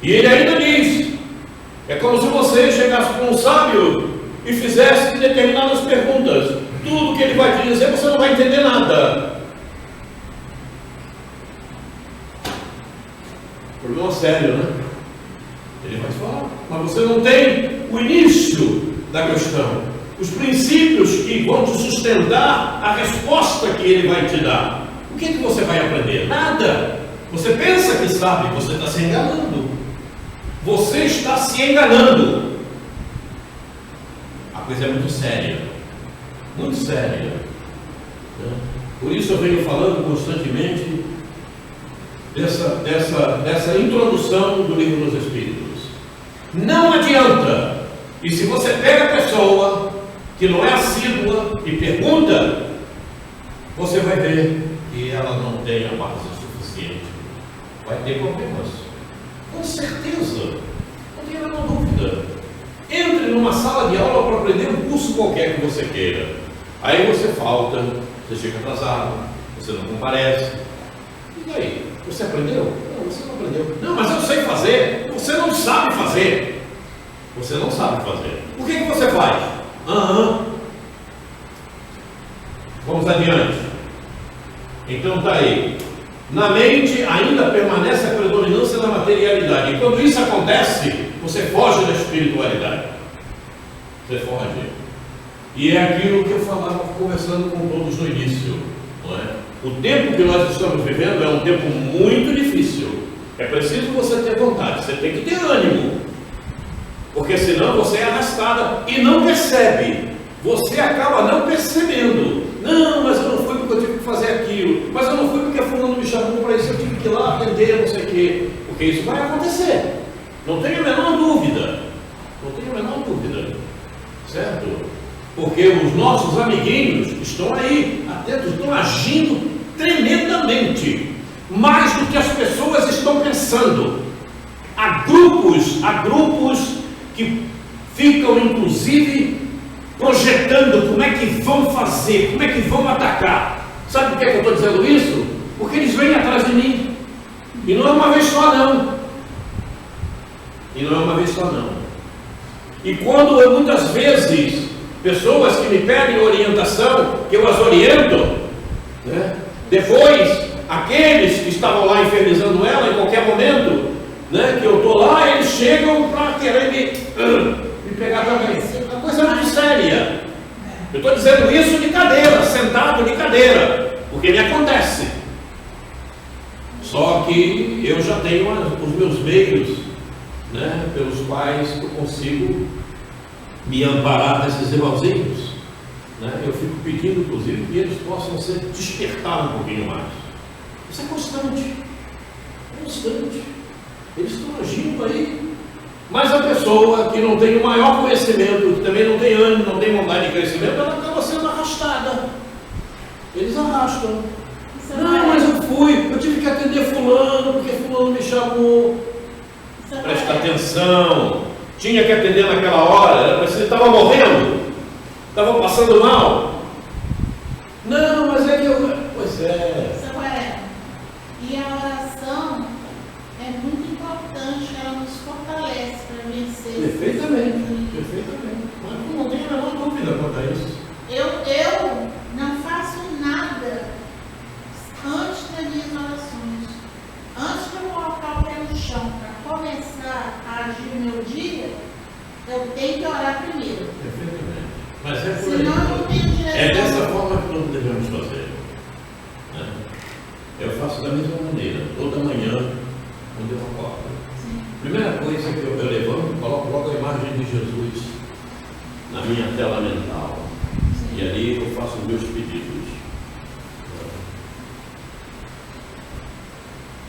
E ele ainda diz: é como se você chegasse com um sábio e fizesse determinadas perguntas. Tudo que ele vai te dizer, você não vai entender nada. Problema sério, né? Ele vai te falar, mas você não tem o início da questão, os princípios que vão te sustentar a resposta que ele vai te dar. O que é que você vai aprender? Nada. Você pensa que sabe, você está se enganando. Você está se enganando. A coisa é muito séria. Muito séria. Por isso eu venho falando constantemente dessa introdução do Livro dos Espíritos. Não adianta. E se você pega a pessoa que não é assídua e pergunta, você vai ver que ela não tem a base suficiente. Vai ter problemas. Com certeza. Não tenha a menor dúvida. Entre numa sala de aula para aprender um curso qualquer que você queira. Aí você falta, você chega atrasado, você não comparece. E aí? Você aprendeu? Não, você não aprendeu. Não, mas eu sei fazer. Você não sabe fazer. Você não sabe fazer. O que você faz? Vamos adiante. Então está aí. Na mente ainda permanece a predominância da materialidade. E quando isso acontece, você foge da espiritualidade. Você foge. E é aquilo que eu falava conversando com todos no início, não é? O tempo que nós estamos vivendo é um tempo muito difícil. É preciso você ter vontade, você tem que ter ânimo, porque senão você é arrastada e não percebe. Você acaba não percebendo. Não, mas eu não fui porque eu tive que fazer aquilo. Mas eu não fui porque fulano me chamou para isso, eu tive que ir lá atender, não sei o quê. Porque isso vai acontecer. Não tenho a menor dúvida. Não tenho a menor dúvida. Certo? Porque os nossos amiguinhos estão aí, atentos, estão agindo tremendamente, mais do que as pessoas estão pensando. Há grupos que ficam, inclusive, projetando como é que vão fazer, como é que vão atacar. Sabe por que eu estou dizendo isso? Porque eles vêm atrás de mim. E não é uma vez só, não. E quando muitas vezes pessoas que me pedem orientação, que eu as oriento, né? Depois, aqueles que estavam lá infernizando ela em qualquer momento, né? Que eu estou lá, eles chegam para querer me pegar também. É uma coisa muito séria. Eu estou dizendo isso de cadeira, sentado de cadeira, porque me acontece. Só que eu já tenho os meus meios, né? Pelos quais eu consigo me amparar desses irmãozinhos, né? Eu fico pedindo, inclusive, que eles possam ser despertar um pouquinho mais. Isso é constante. Eles estão agindo aí. Mas a pessoa que não tem o maior conhecimento, que também não tem ânimo, não tem vontade de crescimento, ela acaba sendo arrastada. Eles arrastam. Não, mas eu fui, eu tive que atender fulano, porque fulano me chamou. Presta atenção. Tinha que atender naquela hora, você estava morrendo, estava passando mal. Não, mas é que eu. Pois é. Samuel, e a oração é muito importante, ela nos fortalece para vencer. Perfeitamente. Mas não tenho a menor dúvida quanto a isso. Eu não faço nada antes das minhas orações. Antes de eu colocar o pé no chão para começar a agir no meu dia, eu tenho que orar primeiro. Perfeitamente. Mas é por Senão eu não tenho direção. É dessa forma que nós devemos fazer. Eu faço da mesma maneira, toda manhã, quando eu acordo. Primeira coisa que eu levanto, coloco logo a imagem de Jesus na minha tela mental. E ali eu faço os meus pedidos.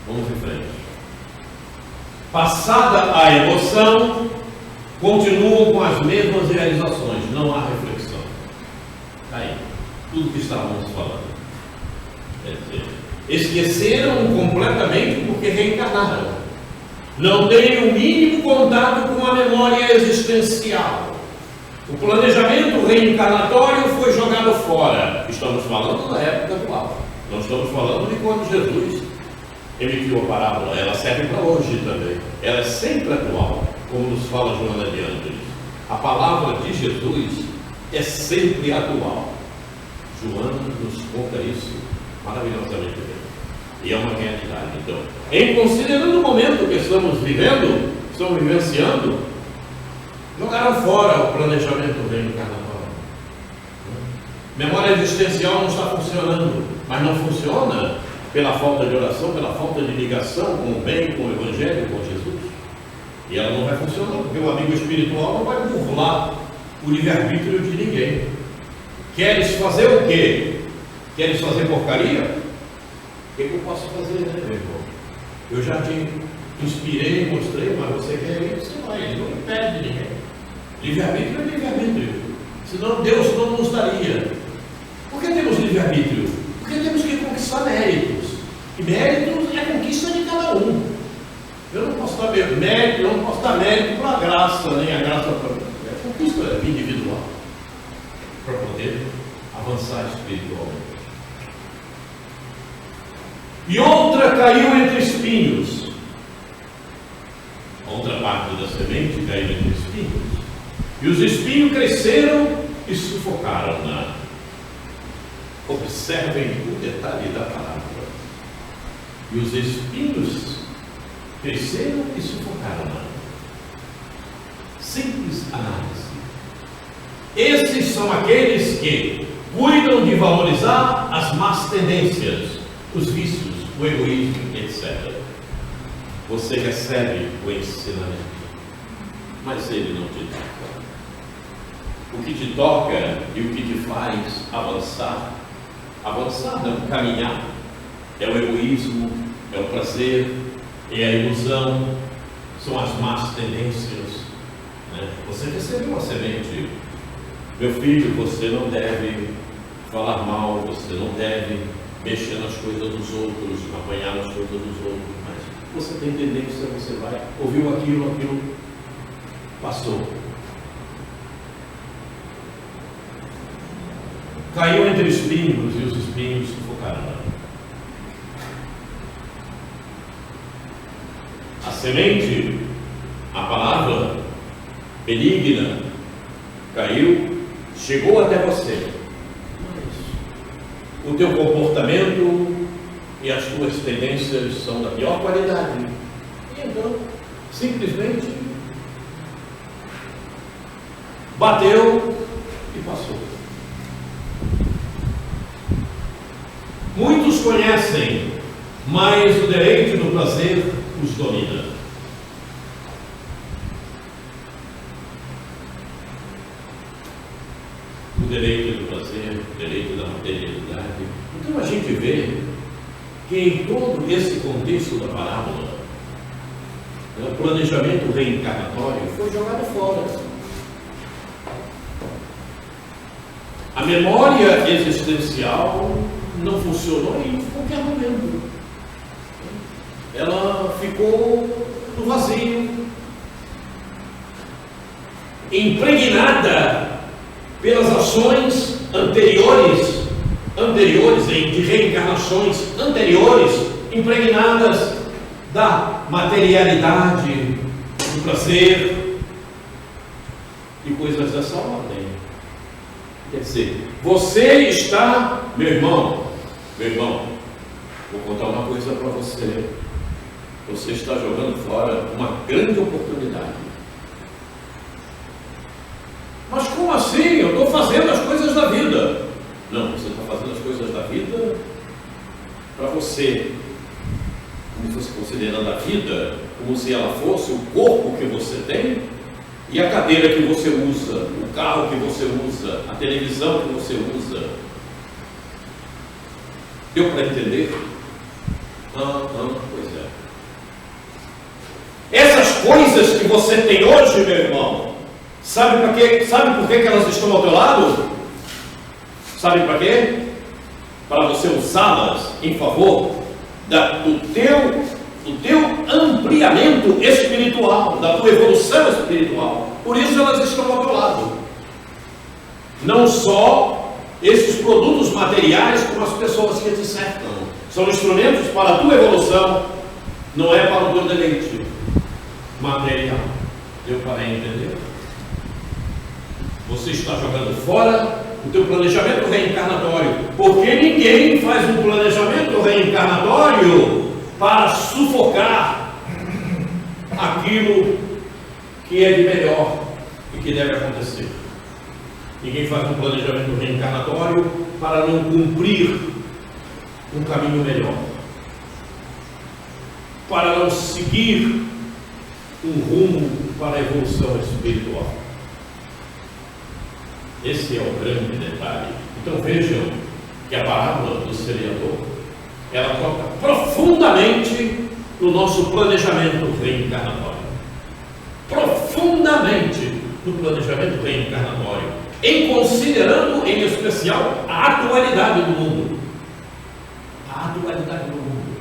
Vamos em frente. Passada a emoção, continuam com as mesmas realizações, não há reflexão. Aí, tudo que estávamos falando. Quer dizer, esqueceram completamente porque reencarnaram. Não têm o mínimo contato com a memória existencial. O planejamento reencarnatório foi jogado fora. Estamos falando da época atual. Não estamos falando de quando Jesus emitiu a parábola. Ela serve para hoje também. Ela é sempre atual, como nos fala Joana de Ângeles. A palavra de Jesus é sempre atual. Joana nos conta isso maravilhosamente bem. E é uma realidade. Então, em considerando o momento que estamos vivendo, estamos vivenciando, jogaram fora o planejamento reencarnatório. Memória existencial não está funcionando, mas não funciona pela falta de oração, pela falta de ligação com o bem, com o Evangelho, com Jesus. E ela não vai funcionar, porque o amigo espiritual não vai burlar o livre-arbítrio de ninguém. Queres fazer o quê? Queres fazer porcaria? O que eu posso fazer, né, meu irmão? Eu já te inspirei, mostrei, mas você quer ir, você vai, ele não impede ninguém. Livre-arbítrio é livre-arbítrio. Senão Deus não nos daria. Por que temos livre-arbítrio? Porque temos que conquistar méritos. E méritos é a conquista de cada um. Eu não posso dar mérito, eu não posso dar mérito para a graça, nem a graça para a conquista individual. Para poder avançar espiritualmente. E outra caiu entre espinhos. Outra parte da semente caiu entre espinhos. E os espinhos cresceram e sufocaram-na. Observem o detalhe da palavra. E os espinhos cresceram e sufocaram-na. Simples análise. Esses são aqueles que cuidam de valorizar as más tendências, os vícios, o egoísmo, etc. Você recebe o ensinamento, mas ele não te toca. O que te toca e o que te faz avançar não, caminhar, é o egoísmo, é o prazer, é a ilusão, são as más tendências. Né? Você recebeu uma semente. Meu filho, você não deve falar mal, você não deve mexer nas coisas dos outros, apanhar nas coisas dos outros, mas você tem tendência, você vai, ouviu aquilo passou. Caiu entre espinhos e os espinhos sufocaram. A semente, a palavra benigna, caiu, chegou até você. O teu comportamento e as tuas tendências são da pior qualidade. E então, simplesmente, bateu e passou. Muitos conhecem, mas o deleite do prazer os domina. O deleite do prazer, o deleite da materialidade. Então a gente vê que em todo esse contexto da parábola, o planejamento reencarnatório foi jogado fora. A memória existencial não funcionou em qualquer momento. Ela ficou no vazio, impregnada pelas ações anteriores de reencarnações anteriores, impregnadas da materialidade, do prazer e coisas dessa ordem. Quer dizer, você está, meu irmão, vou contar uma coisa para você. Você está jogando fora uma grande oportunidade. Mas como assim? Eu estou fazendo as coisas da vida. Não, você está fazendo as coisas da vida para você, como se fosse considerando a vida, como se ela fosse o corpo que você tem, e a cadeira que você usa, o carro que você usa, a televisão que você usa. Deu para entender? Pois é. Essas coisas que você tem hoje, meu irmão, sabe por que elas estão ao teu lado? Sabe para quê? Para você usá-las em favor do teu ampliamento espiritual, da tua evolução espiritual. Por isso elas estão ao teu lado. Não só esses produtos materiais, como as pessoas que te cercam. São instrumentos para a tua evolução, não é para o teu deleite material. Deu para entender? Você está jogando fora o teu planejamento reencarnatório, porque ninguém faz um planejamento reencarnatório para sufocar aquilo que é de melhor e que deve acontecer. Ninguém faz um planejamento reencarnatório para não cumprir um caminho melhor, para não seguir um rumo para a evolução espiritual. Esse é o grande detalhe. Então vejam que a parábola do semeador, ela toca profundamente no nosso planejamento reencarnatório. Profundamente no planejamento reencarnatório, em considerando em especial a atualidade do mundo. A atualidade do mundo.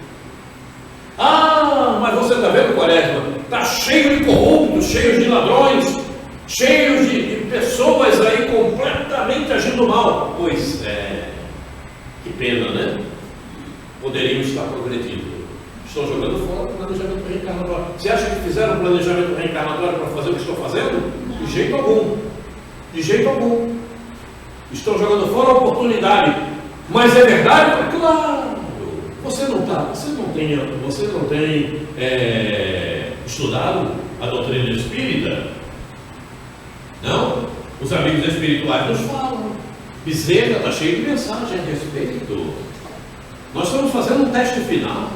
Mas você está vendo, Quaresma? Está cheio de corruptos, cheio de ladrões, cheio de pessoas aí completamente agindo mal. Pois é, que pena, né? Poderiam estar progredindo. Estão jogando fora o planejamento reencarnatório. Você acha que fizeram um planejamento reencarnatório para fazer o que estão fazendo? De jeito algum. De jeito algum. Estão jogando fora a oportunidade. Mas é verdade? Claro. Você não tem estudado a doutrina espírita? Não? Os amigos espirituais nos falam. Bezerra está cheio de mensagem a respeito. Nós estamos fazendo um teste final.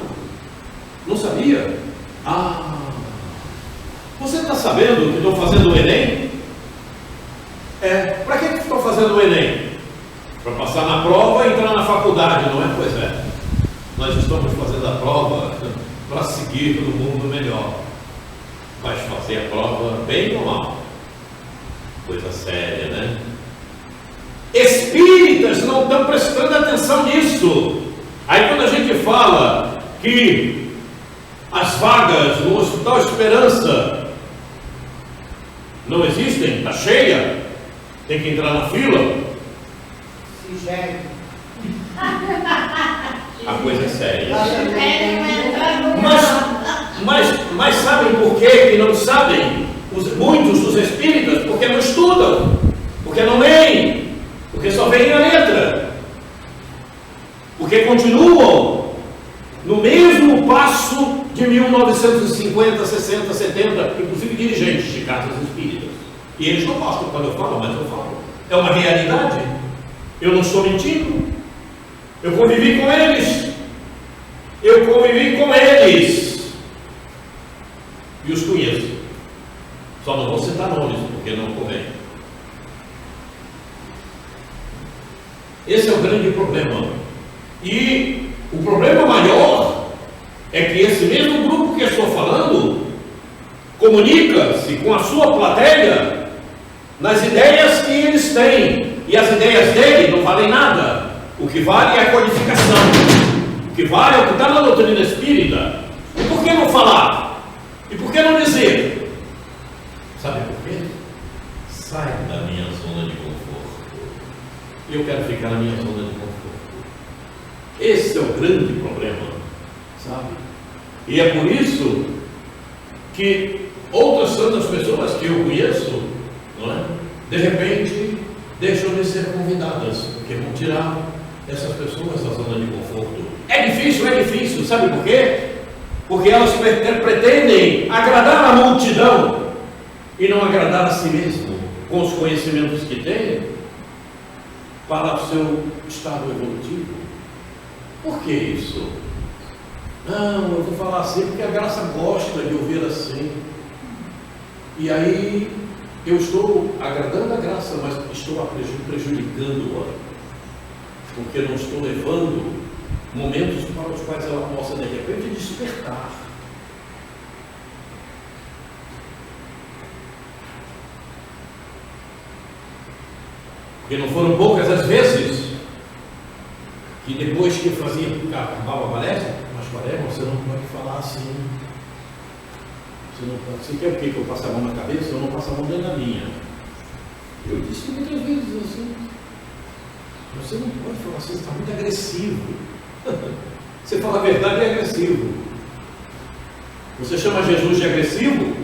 Não sabia? Você está sabendo que estou fazendo o Enem? Para que estou fazendo o Enem? Para passar na prova e entrar na faculdade, não é? Pois é. Nós estamos fazendo a prova para seguir no mundo melhor. Mas fazer a prova bem ou mal? Coisa séria, né? Espíritas não estão prestando atenção nisso. Aí quando a gente fala que as vagas no Hospital Esperança não existem, está cheia, tem que entrar na fila. A coisa é séria. Mas sabem por que não sabem? Muitos dos espíritas, porque não estudam, porque não leem, porque só veem a letra, porque continuam no mesmo passo de 1950, 60, 70, inclusive dirigentes de casas espíritas. E eles não gostam quando eu falo, mas eu falo. É uma realidade. Eu não estou mentindo. Eu convivi com eles. E os conheço. Só não vou citar nomes, porque não convém. Esse é o grande problema. E o problema maior é que esse mesmo grupo que eu estou falando comunica-se com a sua plateia nas ideias que eles têm. E as ideias dele não valem nada. O que vale é a codificação. O que vale é o que está na doutrina espírita. E por que não falar? E por que não dizer? Sabe por quê? Sai da minha zona de conforto. Eu quero ficar na minha zona de conforto. Esse é o grande problema, sabe? E é por isso que outras tantas pessoas que eu conheço, não é? De repente deixam de ser convidadas, porque vão tirar essas pessoas da zona de conforto. É difícil, sabe por quê? Porque elas pretendem agradar a multidão e não agradar a si mesmo, com os conhecimentos que têm, para o seu estado evolutivo. Por que isso? Não, eu vou falar assim porque a graça gosta de ouvir assim. E aí eu estou agradando a graça, mas estou prejudicando-a, porque não estou levando momentos para os quais ela possa de repente despertar. Porque não foram poucas as vezes que depois que eu fazia acabava a palestra, mas Quaresma, você não pode falar assim. Você não pode. Você quer o quê? Que eu passe a mão na cabeça? Eu não passo a mão dentro da minha. Eu disse muitas vezes assim. Você não pode falar assim, você está muito agressivo. Você fala a verdade e é agressivo. Você chama Jesus de agressivo?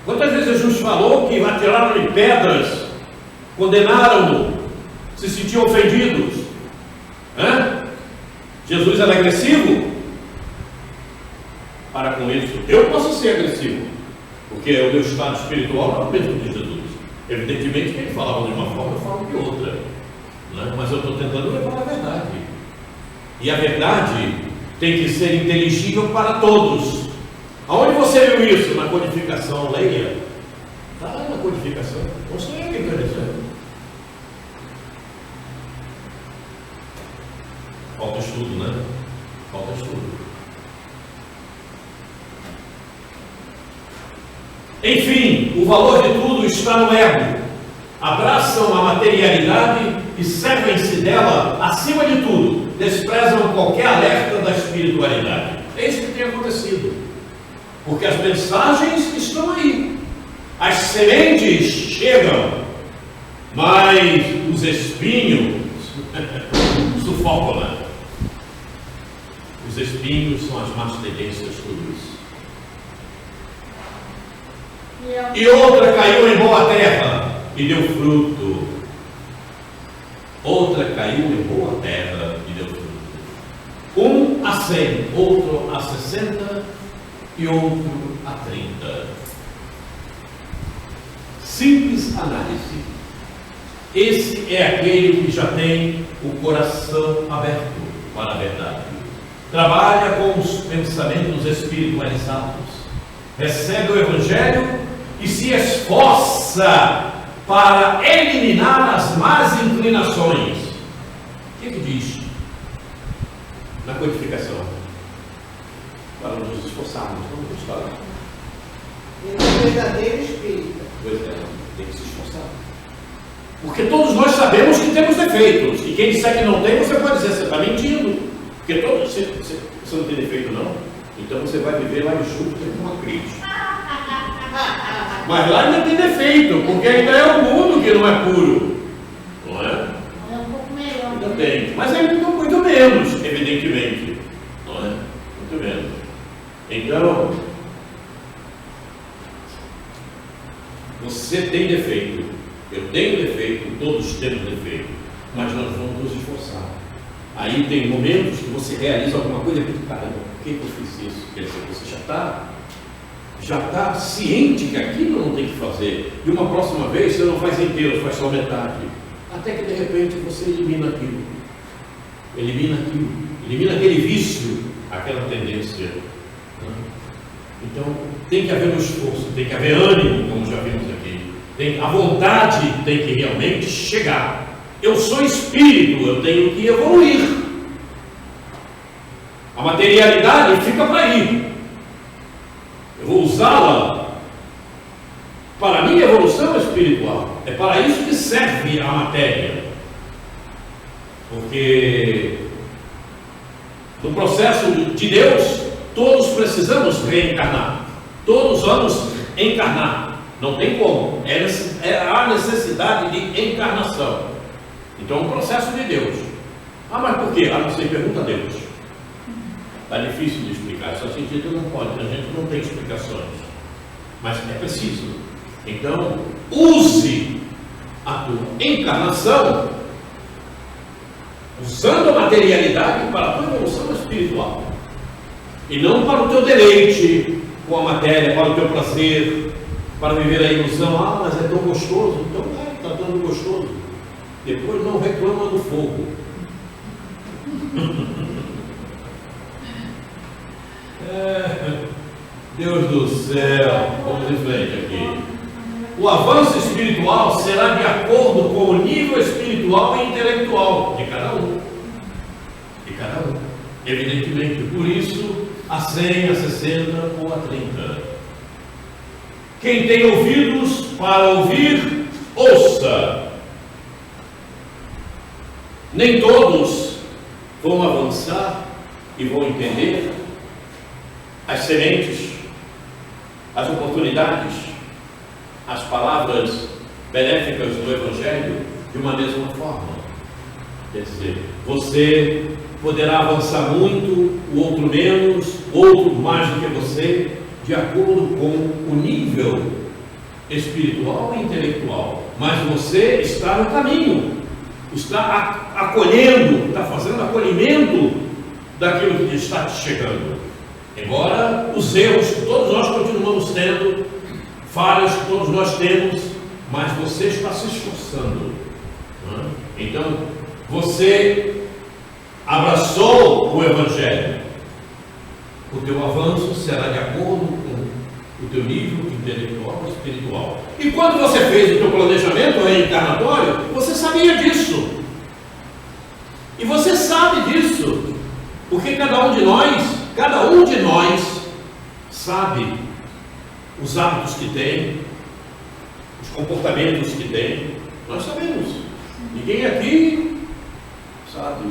Quantas vezes Jesus falou que atiraram-lhe pedras, condenaram-no, se sentiam ofendidos? Jesus era agressivo? Para com isso, eu posso ser agressivo, porque o meu estado espiritual não é o mesmo de Jesus. Evidentemente que ele falava de uma forma, eu falo de outra, né? Mas eu estou tentando levar a verdade. E a verdade tem que ser inteligível para todos. Aonde você viu isso? Na codificação, leia. Está lá na codificação. Não sei o que está dizendo. Falta estudo, né? Falta estudo. Enfim, o valor de tudo está no ego. Abraçam a materialidade e servem-se dela acima de tudo. Desprezam qualquer alerta da espiritualidade. É isso que tem acontecido. Porque as mensagens estão aí. As sementes chegam, mas os espinhos sufocam, né? Os espinhos são as más tendências, tudo isso. E outra caiu em boa terra e deu fruto. Outra caiu em boa terra e deu fruto. 1 a 100, outro a 60 e outro a 30. Simples análise. Esse é aquele que já tem o coração aberto para a verdade. Trabalha com os pensamentos espiritualizados. Recebe o Evangelho e se esforça para eliminar as más inclinações. O que diz na codificação? Para nos esforçarmos, não vamos falar. Ele é o verdadeiro espírita. Pois é, tem que se esforçar. Porque todos nós sabemos que temos defeitos. E quem disser que não tem, você pode dizer, você está mentindo. Porque todos, você não tem defeito não, então você vai viver lá em Júpiter com uma crítica. Mas lá ainda tem defeito, porque ainda é o mundo que não é puro. Não é? É um pouco melhor. Ainda tem. Mas ainda muito menos, evidentemente. Não é? Muito menos. Então, você tem defeito. Eu tenho defeito, todos temos defeito. Mas nós vamos nos esforçar. Aí tem momentos que você realiza alguma coisa e pensa, caramba, por que eu fiz isso? Quer dizer, você já está ciente que aquilo não tem que fazer. E uma próxima vez você não faz inteiro, faz só metade. Até que de repente você elimina aquilo. Elimina aquele vício, aquela tendência. Então tem que haver um esforço, tem que haver ânimo, como já vimos aqui. A vontade tem que realmente chegar. Eu sou espírito, eu tenho que evoluir. A materialidade fica para aí. Eu vou usá-la para a minha evolução espiritual. É para isso que serve a matéria. Porque no processo de Deus, todos precisamos reencarnar. Todos vamos encarnar. Não tem como. Há necessidade de encarnação. Então é um processo de Deus. Mas por quê? Você pergunta a Deus. Está difícil de explicar. Essa cientista não pode, a gente não tem explicações. Mas é preciso. Então, use a tua encarnação usando a materialidade para a tua evolução espiritual. E não para o teu deleite com a matéria, para o teu prazer, para viver a ilusão. Mas é tão gostoso. Então está dando gostoso. Depois não reclama do fogo. Deus do céu, vamos em frente aqui. O avanço espiritual será de acordo com o nível espiritual e intelectual de cada um. De cada um. Evidentemente, por isso, a 100, a 60 ou a 30. Quem tem ouvidos para ouvir, ouça. Nem todos vão avançar e vão entender as sementes, as oportunidades, as palavras benéficas do Evangelho de uma mesma forma. Quer dizer, você poderá avançar muito, o outro menos, outro mais do que você, de acordo com o nível espiritual e intelectual. Mas você está no caminho, está acolhendo, está fazendo acolhimento daquilo que está te chegando. Embora os erros que todos nós continuamos tendo, falhas que todos nós temos, mas você está se esforçando. Então, você abraçou o Evangelho. O teu avanço será de acordo com o teu nível intelectual e espiritual. E quando você fez o teu planejamento reencarnatório, você sabia disso. E você sabe disso. Porque cada um de nós sabe os hábitos que tem, os comportamentos que tem. Nós sabemos. Ninguém aqui sabe.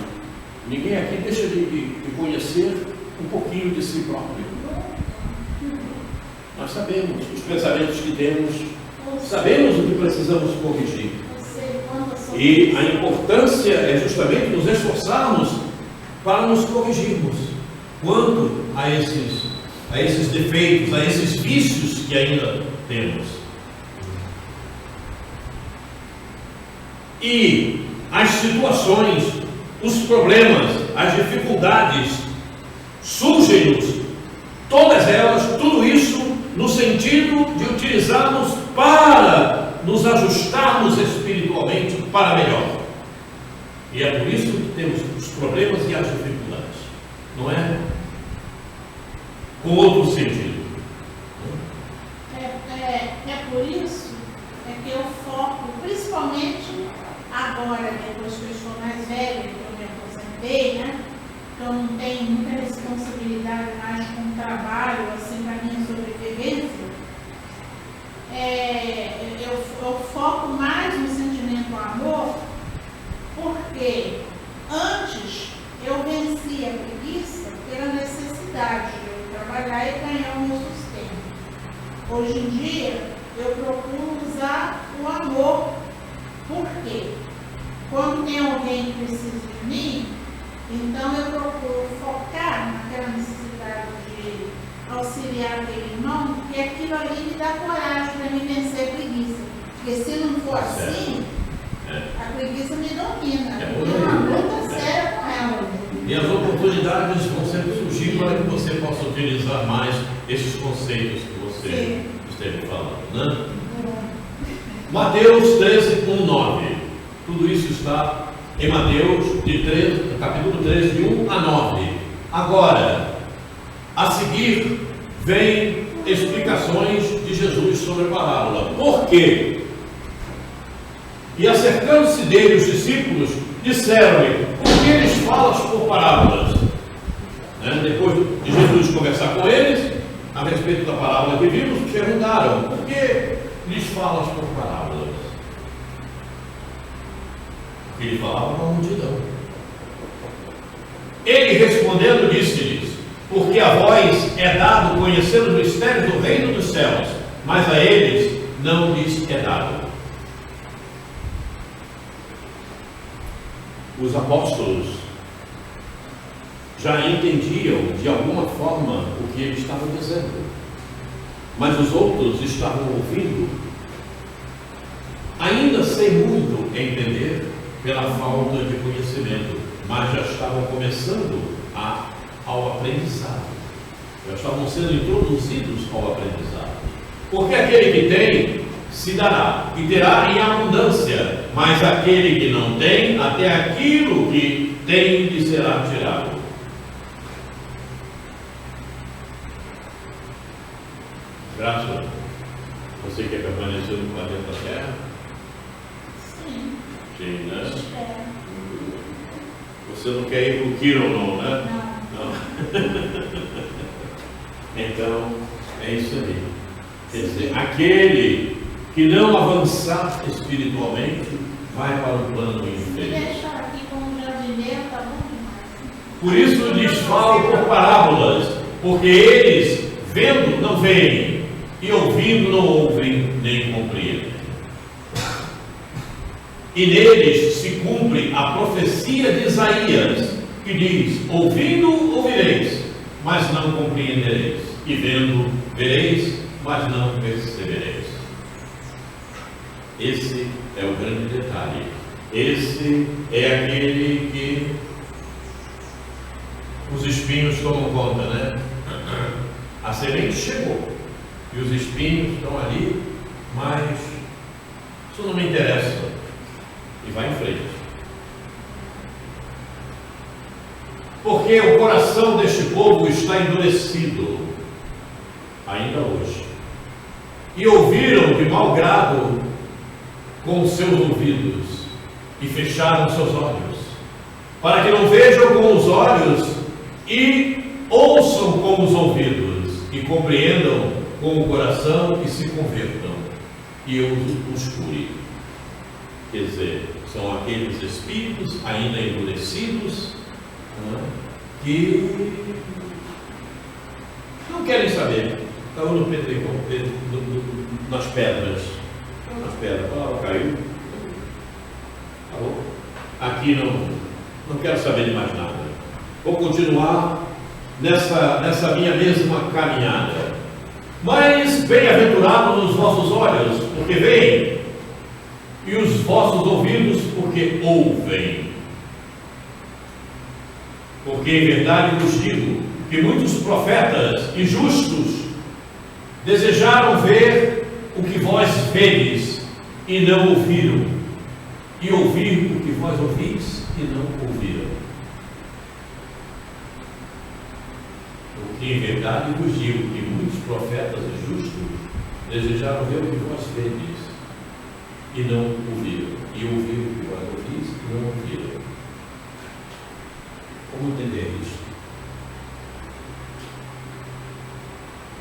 Ninguém aqui deixa de conhecer um pouquinho de si próprio. Nós sabemos os pensamentos que temos, sabemos o que precisamos corrigir. E a importância é justamente nos esforçarmos para nos corrigirmos quanto a esses defeitos, a esses vícios que ainda temos. E as situações, os problemas, as dificuldades surgem-nos, todas elas, tudo isso no sentido de utilizarmos para nos ajustarmos espiritualmente para melhor. E é por isso que temos os problemas e as dificuldades, não é? Com outro sentido. É por isso que eu foco, principalmente agora, depois que eu estou mais velha, que eu me aposentei, né? Então não tenho muita responsabilidade mais com o trabalho, assim, para minha sobrevivência. Eu foco mais no sentimento do amor, porque antes eu vencia a preguiça pela necessidade de eu trabalhar e ganhar o meu sustento. Hoje em dia eu procuro usar o amor. Por quê? Quando tem alguém que precisa de mim, então eu procuro focar naquela necessidade de auxiliar aquele irmão, porque aquilo ali me dá coragem para me vencer a preguiça. Porque se não for assim, a preguiça me domina. Eu tenho uma luta séria com ela. E as oportunidades vão sempre surgir para que você possa utilizar mais esses conceitos que você esteve falando, né? Mateus 13, 1, 9. Tudo isso está em Mateus, capítulo 13, de 1 a 9. Agora, a seguir, vem explicações de Jesus sobre a parábola. Por quê? E acercando-se dele os discípulos, disseram-lhe: por que eles falas por parábolas? Depois de Jesus conversar com eles, a respeito da parábola que vimos, perguntaram: por que lhes falas por parábolas? Porque ele falava com a multidão. Ele respondendo disse-lhes: porque a vós é dado conhecer os mistérios do reino dos céus, mas a eles não lhes é dado. Os apóstolos já entendiam de alguma forma o que ele estava dizendo, mas os outros estavam ouvindo, ainda sem muito entender, pela falta de conhecimento, mas já estavam começando ao aprendizado, já estavam sendo introduzidos ao aprendizado. Porque aquele que tem se dará e terá em abundância, mas aquele que não tem, até aquilo que tem lhe será tirado. Graça, você quer permanecer no planeta Terra? Sim. Sim, né? Espero. Você não quer ir para o Kiron, não, né? Não. Então, é isso aí. Quer dizer, aquele que não avançar espiritualmente vai para o plano Se inferior. deixar aqui como jardineiro, tá bom demais. Por isso lhes falo por parábolas, porque eles, vendo, não veem, e ouvindo, não ouvem, nem compreendem. E neles se cumpre a profecia de Isaías, que diz: ouvindo, ouvireis, mas não compreendereis, e vendo, vereis, mas não percebereis. Esse é o grande detalhe. Esse é aquele que os espinhos tomam conta, né? A semente chegou e os espinhos estão ali, mas isso não me interessa. E vai em frente. Porque o coração deste povo está endurecido ainda hoje. E ouviram de mau grado com os seus ouvidos e fecharam seus olhos, para que não vejam com os olhos e ouçam com os ouvidos e compreendam com o coração e se convertam e eu os cure. Quer dizer, são aqueles espíritos ainda endurecidos, que não querem saber. Estavam no pedregão, nas pedras. Nas pedras, caiu. Acabou. Aqui não quero saber de mais nada. Vou continuar nessa minha mesma caminhada. Mas bem-aventurados os vossos olhos, porque veem, e os vossos ouvidos, porque ouvem. Porque em verdade vos digo que muitos profetas e justos desejaram ver o que vós vedes e não ouviram, e ouvir o que vós ouvis e não ouviram. Porque em verdade vos digo que muitos profetas e justos desejaram ver o que vós vedes e não ouviram, e ouvir o que vós ouvis e não ouviram. Como entender isso?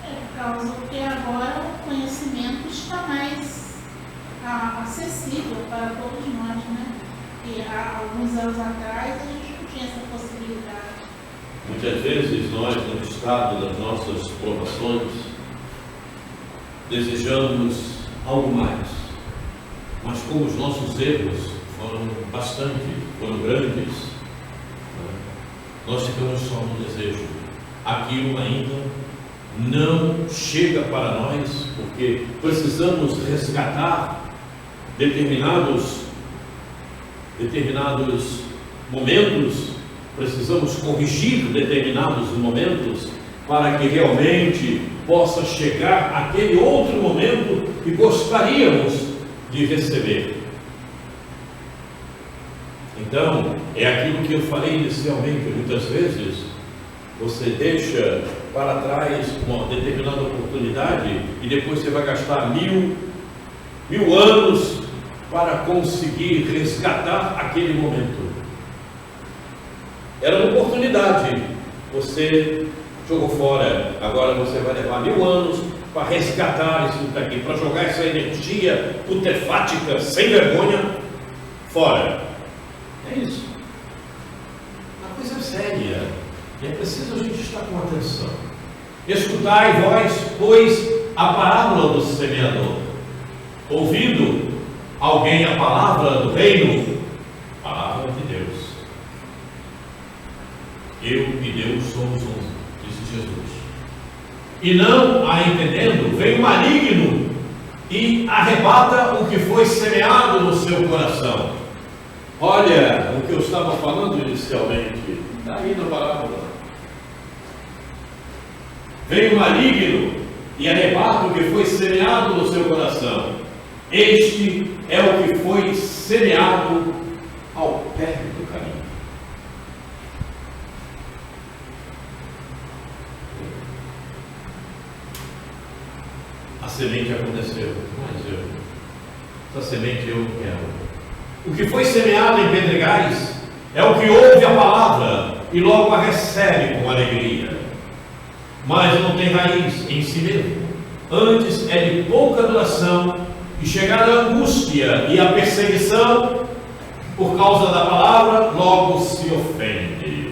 Por causa que agora o conhecimento está mais acessível para todos nós, né? E há alguns anos atrás a gente não tinha essa possibilidade. Muitas vezes nós, no estado das nossas provações, desejamos algo mais, mas como os nossos erros foram grandes, nós ficamos só no desejo. Aquilo ainda não chega para nós, porque precisamos resgatar determinados momentos, precisamos corrigir determinados momentos para que realmente possa chegar aquele outro momento que gostaríamos de receber. Então, é aquilo que eu falei inicialmente. Muitas vezes você deixa para trás uma determinada oportunidade e depois você vai gastar mil anos para conseguir resgatar aquele momento. Era uma oportunidade, você jogou fora, agora você vai levar 1000 anos para resgatar isso daqui, para jogar essa energia putrefática, sem vergonha, fora. É isso. A coisa é séria. E é preciso a gente estar com atenção. Escutai vós, pois, a parábola do semeador. Ouvindo alguém a palavra do reino, palavra de Deus. Eu e Deus somos um, disse Jesus. E não a entendendo, vem o maligno e arrebata o que foi semeado no seu coração. Olha o que eu estava falando inicialmente, está aí na parábola. Vem o maligno e arrebata o que foi semeado no seu coração. Este é o que foi semeado ao pé do caminho. a semente aconteceu, mas essa semente eu quero. O que foi semeado em pedregais é o que ouve a palavra e logo a recebe com alegria, mas não tem raiz em si mesmo. Antes é de pouca duração e chegar a angústia e a perseguição por causa da palavra, logo se ofende.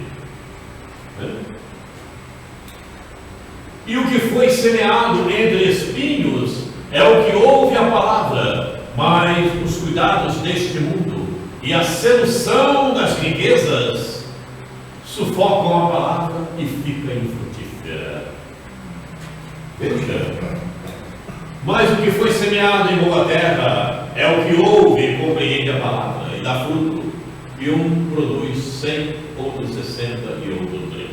E o que foi semeado entre espinhos é o que ouve a palavra, mas os cuidados deste mundo e a sedução das riquezas sufocam a palavra e fica infrutífera. Veja, mas o que foi semeado em boa terra é o que ouve e compreende a palavra e dá fruto, e um produz 100, outro 60 e outro 30.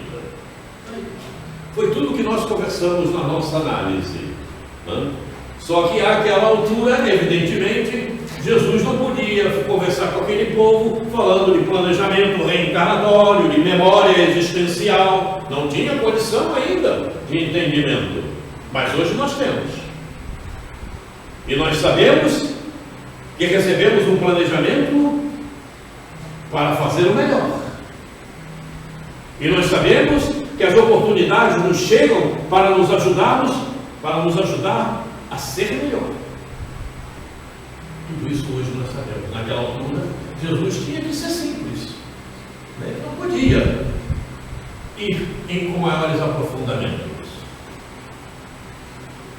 Foi tudo que nós conversamos na nossa análise, né? Só que àquela altura, evidentemente, Jesus não podia conversar com aquele povo falando de planejamento reencarnatório, de memória existencial. Não tinha condição ainda de entendimento. Mas hoje nós temos. E nós sabemos que recebemos um planejamento para fazer o melhor. E nós sabemos que as oportunidades nos chegam para nos ajudar a ser melhor. Tudo isso hoje nós sabemos. Naquela altura, Jesus tinha que ser simples. Ele não podia ir em maiores aprofundamentos.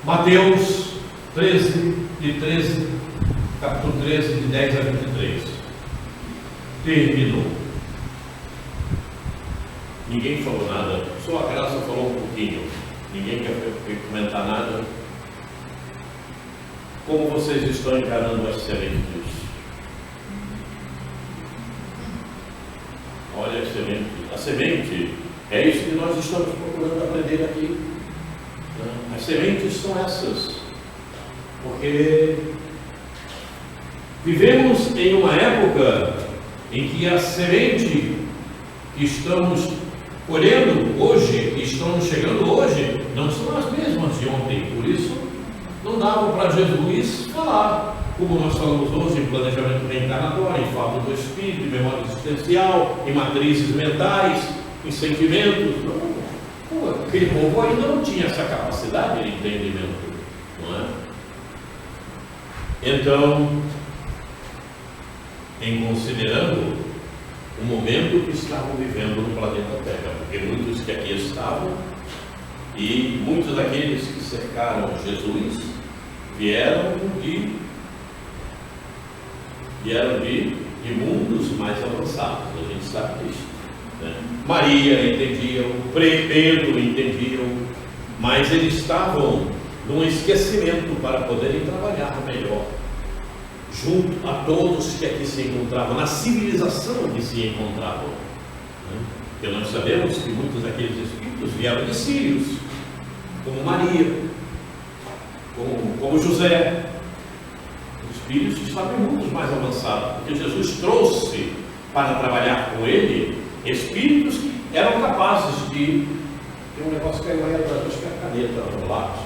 Mateus 13, capítulo 13, de 10 a 23. Terminou. Ninguém falou nada, só a Graça falou um pouquinho. Ninguém quer comentar nada. Como vocês estão encarando as sementes? Olha as sementes. A semente é isso que nós estamos procurando aprender aqui. As sementes são essas. Porque vivemos em uma época em que a semente que estamos colhendo hoje, que estão chegando hoje, não são as mesmas de ontem. Por isso, não dava para Jesus falar, como nós falamos hoje, em planejamento reencarnatório, em falta do espírito, em memória existencial, em matrizes mentais, em sentimentos. Não. Aquele povo ainda não tinha essa capacidade de entendimento, não é? Então, em considerando o momento que estavam vivendo no planeta Terra, porque muitos que aqui estavam e muitos daqueles que cercaram Jesus vieram de mundos mais avançados, a gente sabe disso, né? Maria entendiam, Pedro entendiam, mas eles estavam num esquecimento para poderem trabalhar melhor junto a todos que aqui se encontravam, na civilização que se encontravam, né? Porque nós sabemos que muitos daqueles espíritos vieram de sírios, como Maria, como José. Os espíritos estavam em mundos mais avançados, porque Jesus trouxe para trabalhar com ele espíritos que eram capazes de... Tem um negócio que caiu aí atrás, acho que é a caneta no lápis,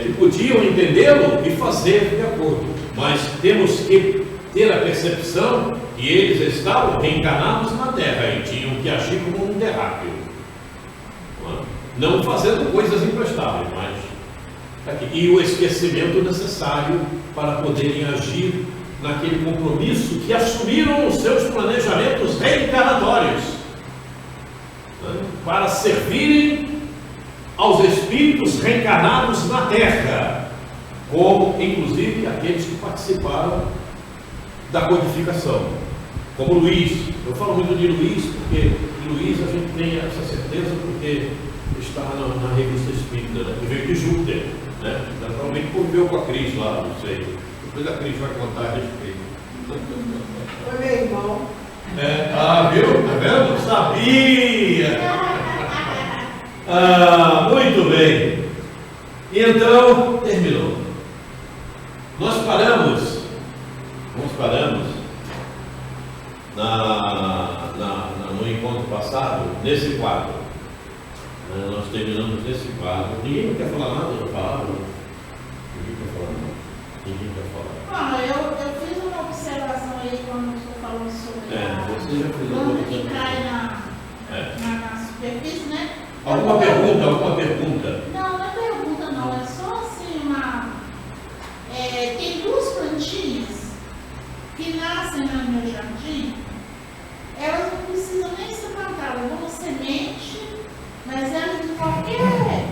que podiam entendê-lo e fazer de acordo. Mas temos que ter a percepção que eles estavam reencarnados na Terra e tinham que agir como um terráqueo, não fazendo coisas imprestáveis, mas aqui. E o esquecimento necessário para poderem agir naquele compromisso que assumiram os seus planejamentos reencarnatórios, para servirem aos espíritos reencarnados na Terra, como inclusive aqueles que participaram da codificação, como Luís. Eu falo muito de Luís porque Luís a gente tem essa certeza porque está na revista Espírita, né? Que veio de Júpiter, né? Naturalmente conviveu com a Cris lá, não sei. Depois a Cris vai contar a respeito. Foi meu irmão. Viu? Tá vendo? Sabia! Muito bem. E então, terminou. Nós paramos no encontro passado, nesse quadro. Nós terminamos nesse quadro. Ninguém quer falar nada da palavra? Ninguém quer falar, não. Ninguém quer falar. Eu fiz uma observação aí quando você falou sobre Você já fez uma quando que cai na superfície, né? Alguma pergunta? Não é pergunta não, é só assim tem duas plantinhas que nascem no meu jardim, elas não precisam nem ser plantadas, vão semente, mas elas em qualquer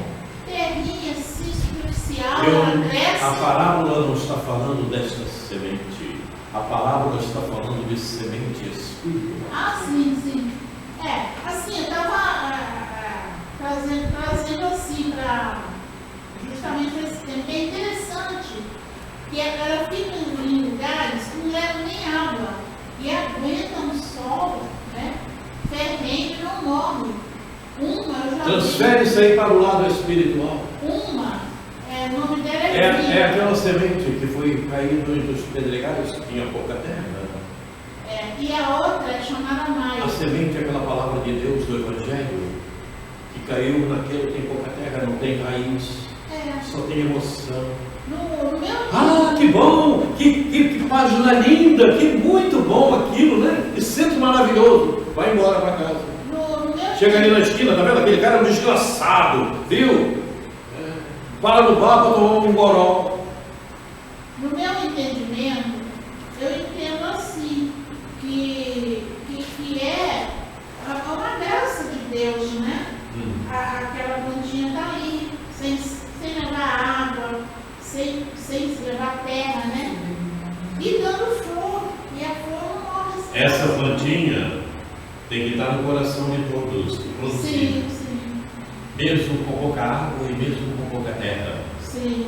terrinha assim, superficial, cresce. A parábola não está falando desta semente, a parábola está falando de semente espiritual. Sim. Assim, eu estava trazendo assim para justamente esse tempo. É interessante que ela fica em lugares que não levam nem água e aguentam o sol, né? Ferrenho e não morre. Transfere isso aí para o lado espiritual. O nome dela é aquela semente que foi caindo entre os pedregais, que tinha pouca terra. E a outra é chamada Maia. A semente é aquela palavra de Deus do Evangelho, que caiu naquele que tem pouca terra, não tem raiz, só tem emoção. Que bom! Que página linda! Que muito bom aquilo, né? Que centro maravilhoso! Vai embora para casa. Chega ali na esquina, tá vendo? Aquele cara é um desgraçado, viu? Para no bar para tomar um goró. No meu entendimento, eu entendo assim, que é uma graça de Deus, né? Aquela plantinha está aí, sem levar água, sem levar terra, né? E dando flor, e a flor não morre. Essa plantinha tem que estar no coração de todos, produzir. Sim. Mesmo com pouca água e mesmo com pouca terra. Sim.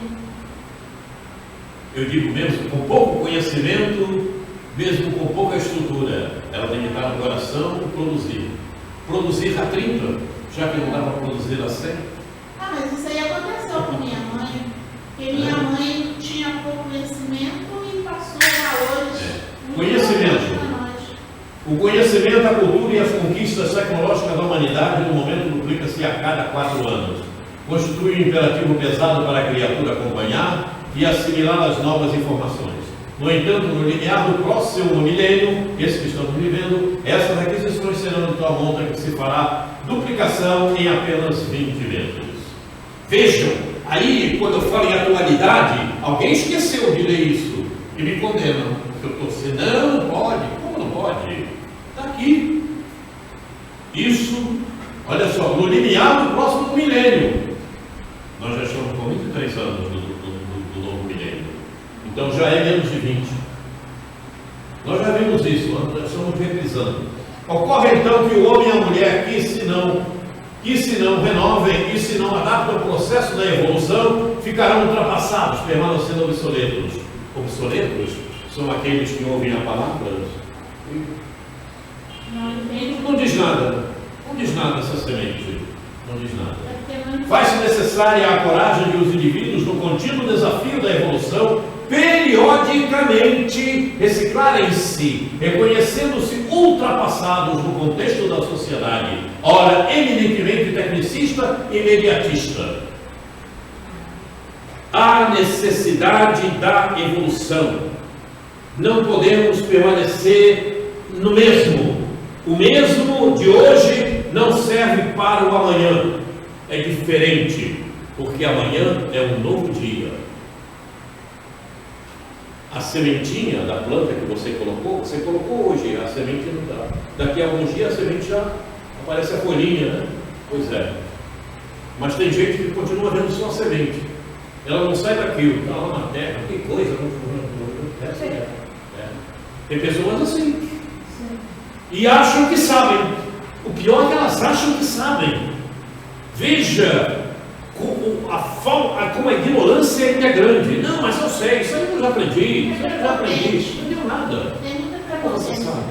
Eu digo mesmo com pouco conhecimento, mesmo com pouca estrutura, ela tem que estar no coração e produzir. Produzir a 30, já que não dá para produzir a 100. Mas isso aí aconteceu com minha mãe, porque minha mãe tinha pouco conhecimento e passou valores. Conhecimento. O conhecimento, a cultura e as conquistas tecnológicas da humanidade no momento duplica-se a cada 4 anos. Constitui um imperativo pesado para a criatura acompanhar e assimilar as novas informações. No entanto, no linear do próximo milênio, esse que estamos vivendo, essas aquisições serão de tal monta que se fará duplicação em apenas 20 vezes. Vejam, aí quando eu falo em atualidade, alguém esqueceu de ler isso e me condenam. Eu estou dizendo, não pode. Como não pode? Está aqui. Isso, olha só, no linear do próximo milênio. Nós já estamos com 23 anos do novo milênio. Então já é menos de 20. Nós já vimos isso, nós estamos reprisando. Ocorre então que o homem e a mulher que se não renovem e se não adaptam ao processo da evolução, ficarão ultrapassados, permanecendo obsoletos. Obsoletos são aqueles que ouvem a palavra. Não diz nada. Não diz nada essa semente. Não diz nada. Faz-se necessária a coragem de os indivíduos no contínuo desafio da evolução, periodicamente reciclarem-se, reconhecendo-se ultrapassados no contexto da sociedade, ora eminentemente tecnicista e imediatista. Há necessidade da evolução. Não podemos permanecer no mesmo. O mesmo de hoje não serve para o amanhã. É diferente, porque amanhã é um novo dia. A sementinha da planta que você colocou hoje, a semente não dá. Daqui a alguns dias a semente já aparece a folhinha, né? Pois é. Mas tem gente que continua vendo só a semente. Ela não sai daquilo, está lá na terra, que coisa, Tem pessoas assim. E acham que sabem. O pior é que elas acham que sabem. Veja como a ignorância ainda é grande. Não, mas eu sei, isso aí eu já aprendi. Isso aí eu já aprendi. Não deu nada. Tem muita Como você preconceito sabe?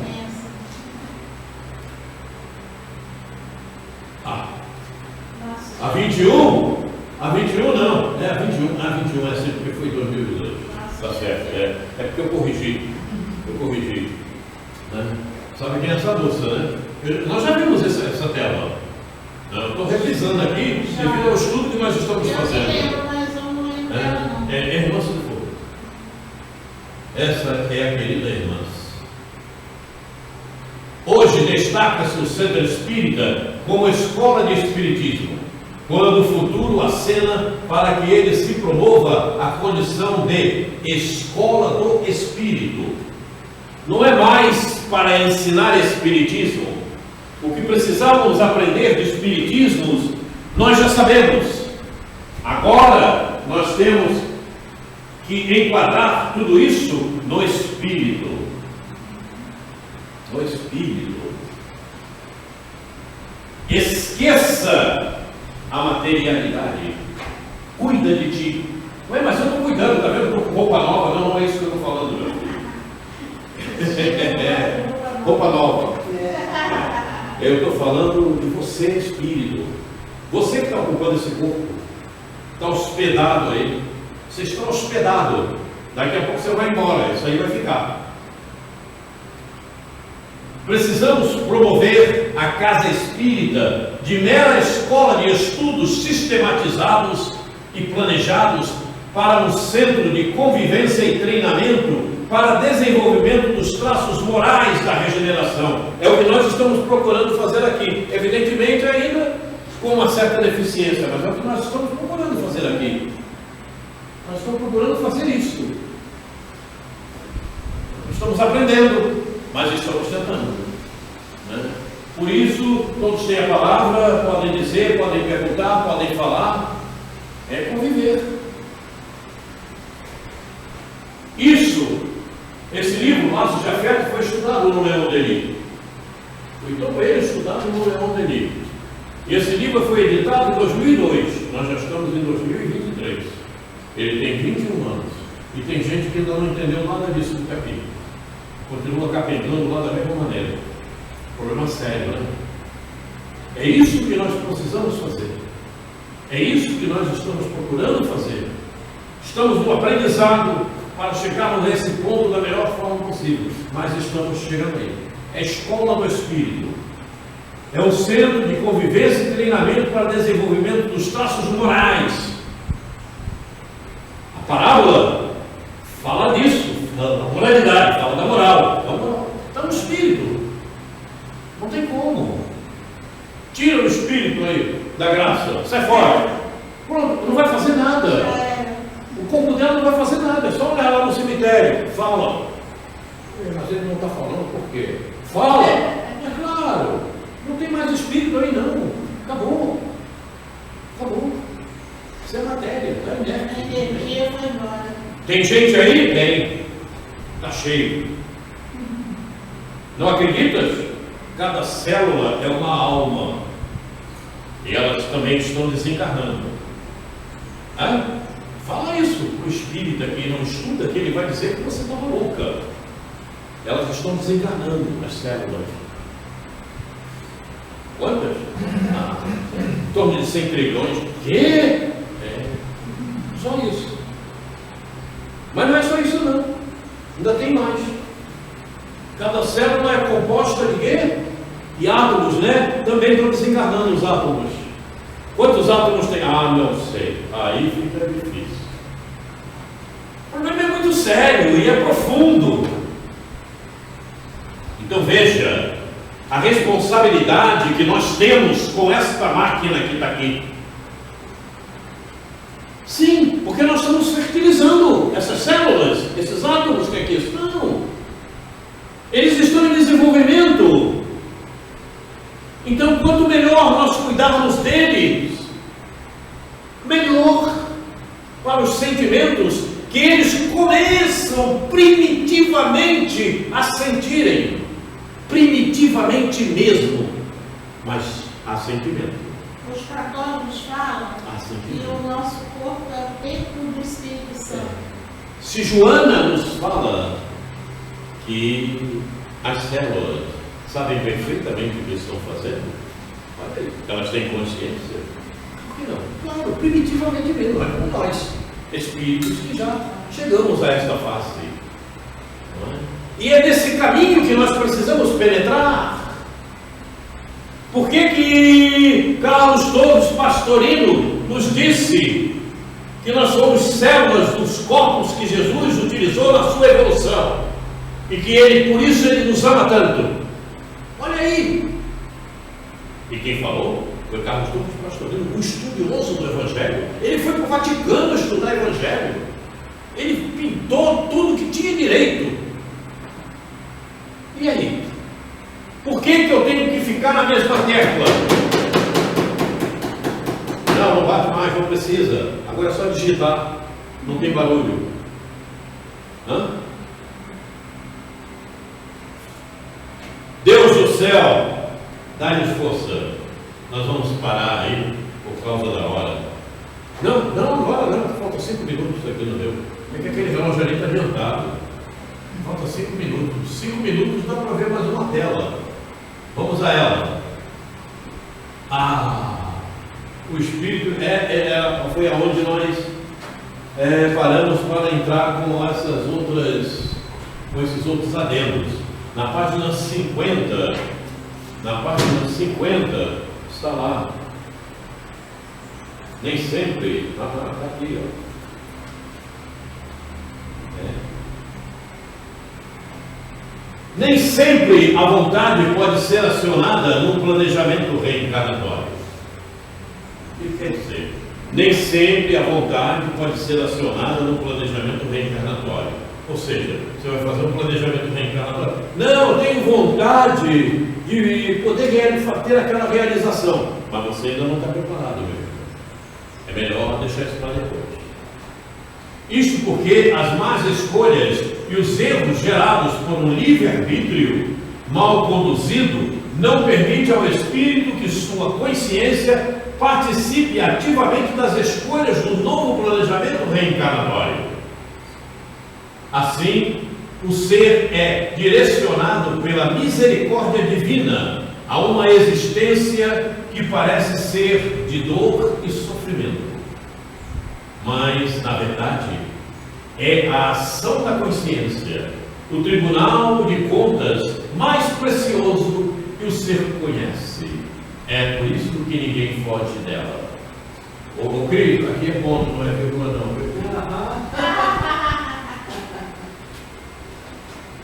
nessa. A 21? A 21 não. A 21 é assim porque foi em 2002. Tá certo. É porque eu corrigi. Né? Sabe quem é essa moça, né? Nós já vimos essa tela. Eu estou revisando aqui devido ao estudo que nós estamos fazendo. Eu lembro, mas eu não lembro dela, não. Irmãs do fogo. Essa é a querida irmã. Hoje destaca-se o Centro Espírita como escola de espiritismo, quando o futuro acena para que ele se promova a condição de escola do espírito. Não é mais para ensinar espiritismo. O que precisávamos aprender de espiritismos, nós já sabemos. Agora nós temos que enquadrar tudo isso no espírito. No espírito. Esqueça a materialidade. Cuida de ti. Ué, mas eu estou cuidando, está vendo? Estou com roupa nova. Não é isso que eu estou falando, meu. Roupa nova. Eu estou falando de você, espírito. Você que está ocupando esse corpo. Está hospedado aí. Você está hospedado. Daqui a pouco você vai embora. Isso aí vai ficar. Precisamos promover a casa espírita de mera escola de estudos sistematizados e planejados para um centro de convivência e treinamento para desenvolvimento dos traços morais da regeneração. É o que nós estamos procurando fazer aqui. Evidentemente ainda com uma certa deficiência, mas é o que nós estamos procurando fazer aqui. Nós estamos procurando fazer isso. Estamos aprendendo, mas estamos tentando, né? Por isso, todos têm a palavra, podem dizer, podem perguntar, podem falar. É conviver. Esse livro, Laços de Afeto, foi estudado no Leon Denis. Foi todo ele estudado no Leon Denis. E esse livro foi editado em 2002. Nós já estamos em 2023. Ele tem 21 anos. E tem gente que ainda não entendeu nada disso do capítulo. Continua capengando lá da mesma maneira. Problema sério, né? É isso que nós precisamos fazer. É isso que nós estamos procurando fazer. Estamos no aprendizado para chegarmos nesse ponto da melhor forma possível. Mas estamos chegando aí. É a escola do espírito. É o centro de convivência e treinamento para desenvolvimento dos traços morais. A parábola fala disso, da moralidade, fala da moral. Está no espírito. Não tem como. Tira o espírito aí da graça, sai fora. Pronto, não vai fazer nada. O corpo dela não vai fazer nada, é só olhar lá no cemitério. Fala. Mas ele não está falando por quê? Fala. É claro. Não tem mais espírito aí não. Acabou. Acabou. Isso é matéria, está inerte. A energia foi embora. Tem gente aí? Tem. Está cheio. Não acreditas? Cada célula é uma alma. E elas também estão desencarnando. Fala isso para o espírita que não estuda, que ele vai dizer que você está louca. Elas estão desencarnando, as células. Quantas? Em torno de 100 trilhões. Quê? Só isso. Mas não é só isso não. Ainda tem mais. Cada célula é composta de quê? E átomos, né? Também estão desencarnando os átomos. Quantos átomos tem? Não sei. Aí fica difícil. O problema é muito sério e é profundo. Então veja a responsabilidade que nós temos com esta máquina que está aqui. Sim, porque nós estamos fertilizando essas células, esses átomos que aqui estão. Eles estão em desenvolvimento. Então, quanto melhor nós cuidarmos deles, melhor para os sentimentos que eles começam primitivamente a sentirem. Primitivamente mesmo, mas há sentimento. Os católicos falam que o nosso corpo é o templo do Espírito Santo. Se Joana nos fala que as células sabem perfeitamente o que estão fazendo, elas têm consciência. Por que não? Claro, primitivamente mesmo, é como nós, espíritos que já chegamos a esta fase. Não é? E é nesse caminho que nós precisamos penetrar. Por que Carlos Torres Pastorino nos disse que nós somos células dos corpos que Jesus utilizou na sua evolução, e que Ele, por isso Ele nos ama tanto. Olha aí! E quem falou foi Carlos Duque Pastorino, um estudioso do Evangelho. Ele foi para o Vaticano estudar Evangelho. Ele pintou tudo que tinha direito. E aí? Por que eu tenho que ficar na mesma tecla? Não bate mais, não precisa. Agora é só digitar, não tem barulho. Deus do céu, dá-lhes força. Nós vamos parar aí por causa da hora. Não, agora não. Faltam 5 minutos aqui no meu. É que aquele relógio ali está adiantado. Falta 5 minutos. 5 minutos dá para ver mais uma tela. Vamos a ela. O Espírito foi aonde nós paramos para entrar com esses outros adendos. Na página 50, está lá. Nem sempre, está aqui, ó. Nem sempre a vontade pode ser acionada num planejamento reencarnatório. O que quer dizer? Nem sempre a vontade pode ser acionada num planejamento reencarnatório. Ou seja, você vai fazer um planejamento reencarnatório. Não, eu tenho vontade de poder ter aquela realização. Mas você ainda não está preparado, meu irmão. É melhor deixar isso para depois. Isto porque as más escolhas e os erros gerados por um livre-arbítrio mal conduzido não permite ao espírito que sua consciência participe ativamente das escolhas do novo planejamento reencarnatório. Assim, o ser é direcionado pela misericórdia divina a uma existência que parece ser de dor e sofrimento. Mas, na verdade, é a ação da consciência, o tribunal de contas mais precioso que o ser conhece. É por isso que ninguém foge dela. Ô Cristo, aqui é ponto, não é vírgula não.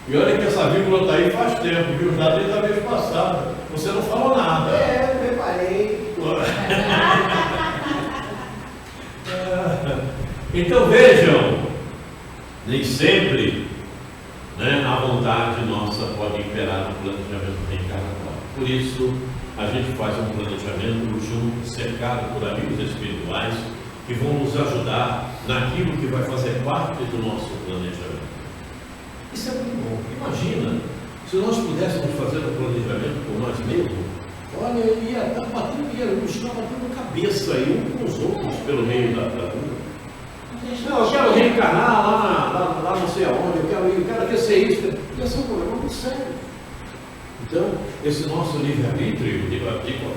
E olha que essa vírgula está aí faz tempo, viu? Já desde a vez passada. Você não falou nada. Eu preparei. Então vejam, nem sempre a vontade nossa pode imperar no planejamento reencarnatório. Por isso, a gente faz um planejamento junto, cercado por amigos espirituais que vão nos ajudar naquilo que vai fazer parte do nosso planejamento. Isso é muito bom. Imagina, se nós pudéssemos fazer um planejamento por nós mesmos, olha, ia estar batendo cabeça aí um com os outros pelo meio da rua. Não, eu quero reencarnar lá não sei aonde, eu quero que ser isso. Ia ser um problema muito sério. Então, esse nosso livre-arbítrio,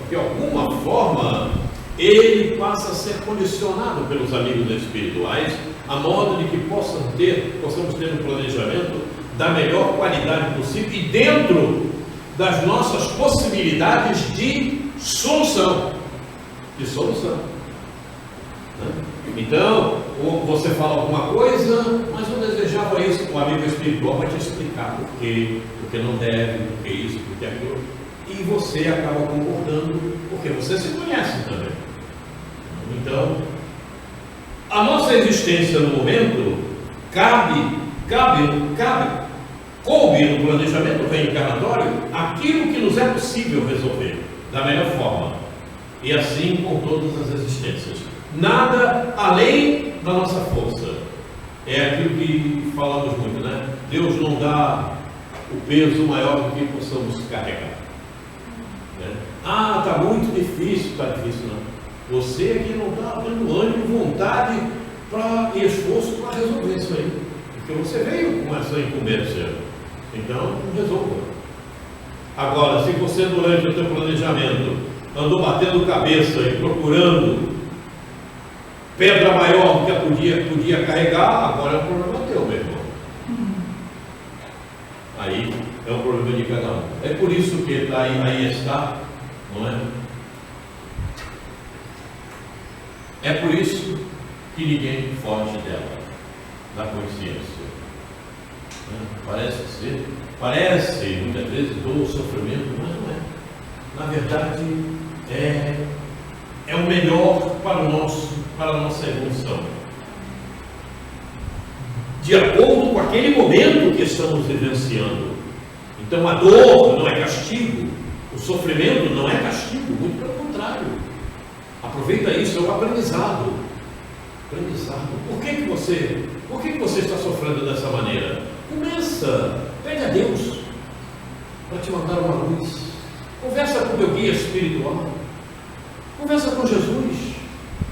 de alguma forma, ele passa a ser condicionado pelos amigos espirituais, a modo de que possamos ter um planejamento da melhor qualidade possível e dentro das nossas possibilidades de solução. Então, você fala alguma coisa, mas eu desejava isso, o amigo espiritual vai te explicar por quê, porque não deve, porque isso, porque aquilo, e você acaba concordando, porque você se conhece também. Então, a nossa existência no momento coube no planejamento reencarnatório aquilo que nos é possível resolver da melhor forma, e assim com todas as existências. Nada além da nossa força. É aquilo que falamos muito, né? Deus não dá o peso maior do que possamos carregar. Está muito difícil. Está difícil não. Você aqui não está dando ânimo, vontade e esforço para resolver isso aí. Porque você veio com essa incumbência. Então, resolva. Agora, se você durante o seu planejamento andou batendo cabeça e procurando pedra maior do que podia carregar, agora é um problema teu, meu irmão. Aí é um problema de cada um. É por isso que aí está, não é? É por isso que ninguém foge dela, da consciência. Parece muitas vezes dor, sofrimento, mas não é. Na verdade, é o melhor para a nossa evolução. De acordo com aquele momento que estamos vivenciando. Então a dor não é castigo, o sofrimento não é castigo, muito pelo contrário. Aproveita isso, é um aprendizado. Por que você está sofrendo dessa maneira? Pede a Deus para te mandar uma luz. Conversa com o teu guia espiritual. Conversa com Jesus.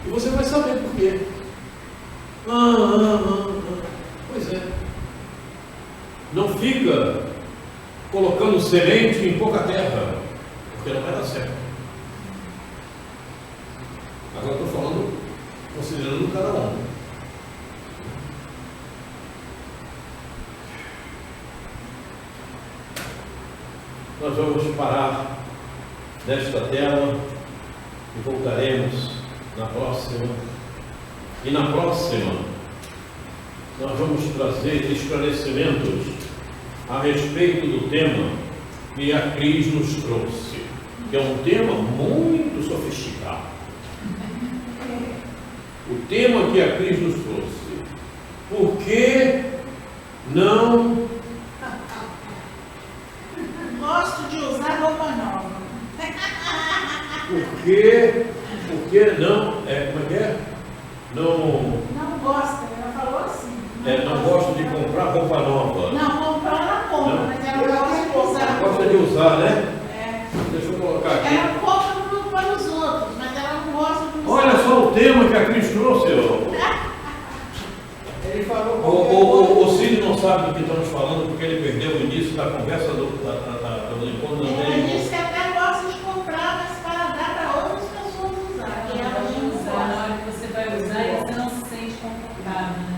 E você vai saber por quê. Pois é. Não fica colocando semente em pouca terra, porque não vai dar certo. Agora estou falando, considerando cada um. Nós vamos parar desta tela e voltaremos na próxima. E na próxima nós vamos trazer esclarecimentos a respeito do tema que a Cris nos trouxe, que é um tema muito sofisticado. O tema que a Cris nos trouxe. Por que não... Gosto de usar roupa nova. Por que não... como é que é? Não gosta, ela falou assim. Não gosto de comprar roupa nova. Não, comprar ela compra, mas ela gosta de usar. Gosta de usar, né? É. Deixa eu colocar aqui. Ela compra para os outros, mas ela não gosta de usar. Olha só o tema que a Cris trouxe. Ele falou. O Cid não sabe do que estamos falando porque ele perdeu o início da conversa do encontro Ela dele. disse que até gosta de comprar, mas para dar para outras pessoas usar. E ela não Na gosta. hora que você vai usar e você não se sente confortável, né?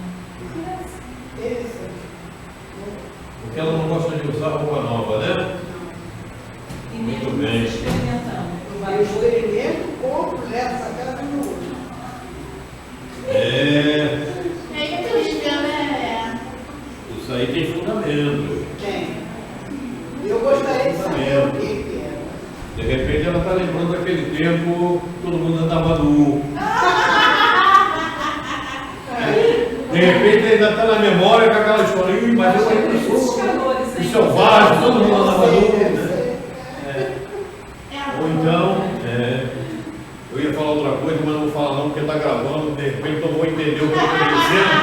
Porque ela não gosta de usar roupa nova, né? E mesmo Muito bem. experimentando. Eu experimento, compro, levo essa casa no outro. É incrível, né? Isso aí tem fundamento. Tem. Eu gostaria de saber o que é. De repente ela está lembrando daquele tempo que todo mundo andava nu. De repente ainda está na memória com aquela história. Mas eu ainda sou selvagem, todo mundo andava nu. Ou então, eu ia falar outra coisa, mas não vou falar não, porque está gravando, de repente eu vou entender o que eu estou dizendo,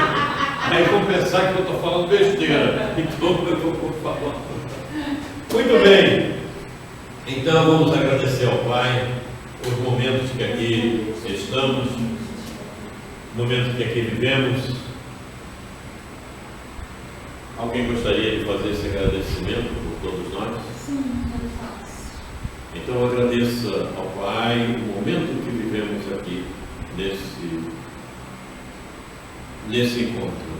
aí vão pensar que eu estou falando besteira. Então eu vou falar. Muito bem. Então vamos agradecer ao Pai os momentos que aqui estamos, momentos que aqui vivemos. Alguém gostaria de fazer esse agradecimento por todos nós? Sim, eu faço. Então eu agradeço ao Pai o momento que vivemos aqui nesse encontro.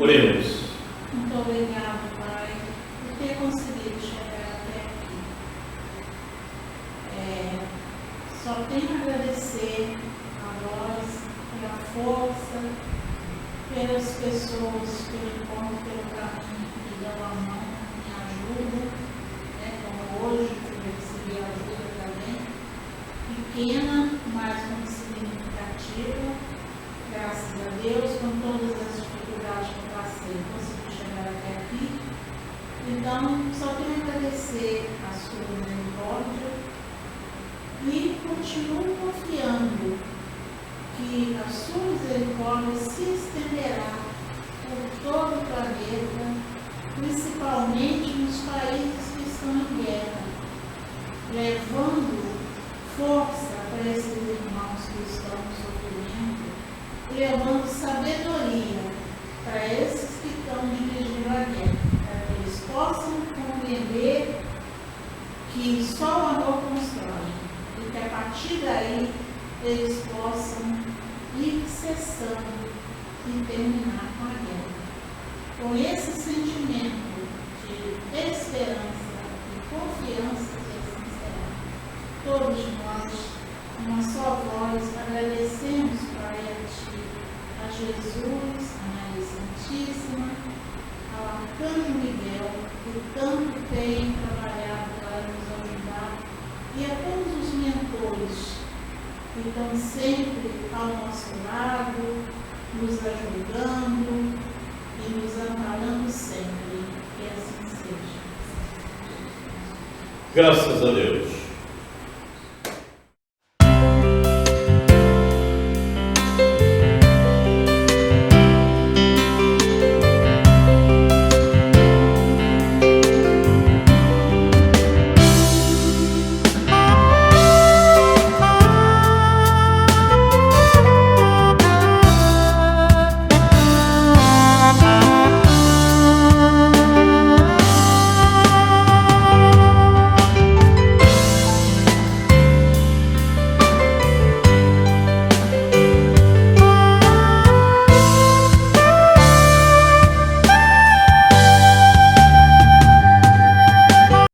Oremos. Muito obrigada, Pai, por ter conseguido chegar até aqui. Só tenho a agradecer a vós pela força, pelas pessoas que eu encontro pelo caminho que dão a mão, me ajudam, como hoje, que eu recebi ajuda também, pequena, mas muito significativa, graças a Deus, com todas as dificuldades que eu passei, consegui chegar até aqui. Então, só tenho a agradecer a sua misericórdia e continuo confiando que a sua misericórdia se estenderá por todo o planeta, principalmente nos países que estão em guerra, levando força para esses irmãos que estão sofrendo e levando sabedoria para esses que estão dirigindo a guerra, para que eles possam compreender que só o amor constrói e que a partir daí eles possam ir cessando e terminar com a guerra. Com esse sentimento de esperança e confiança que assim será, todos nós, uma só voz, agradecemos, Pai, a Ti, nos ajudando e nos amparando sempre. Que assim seja. Graças a Deus.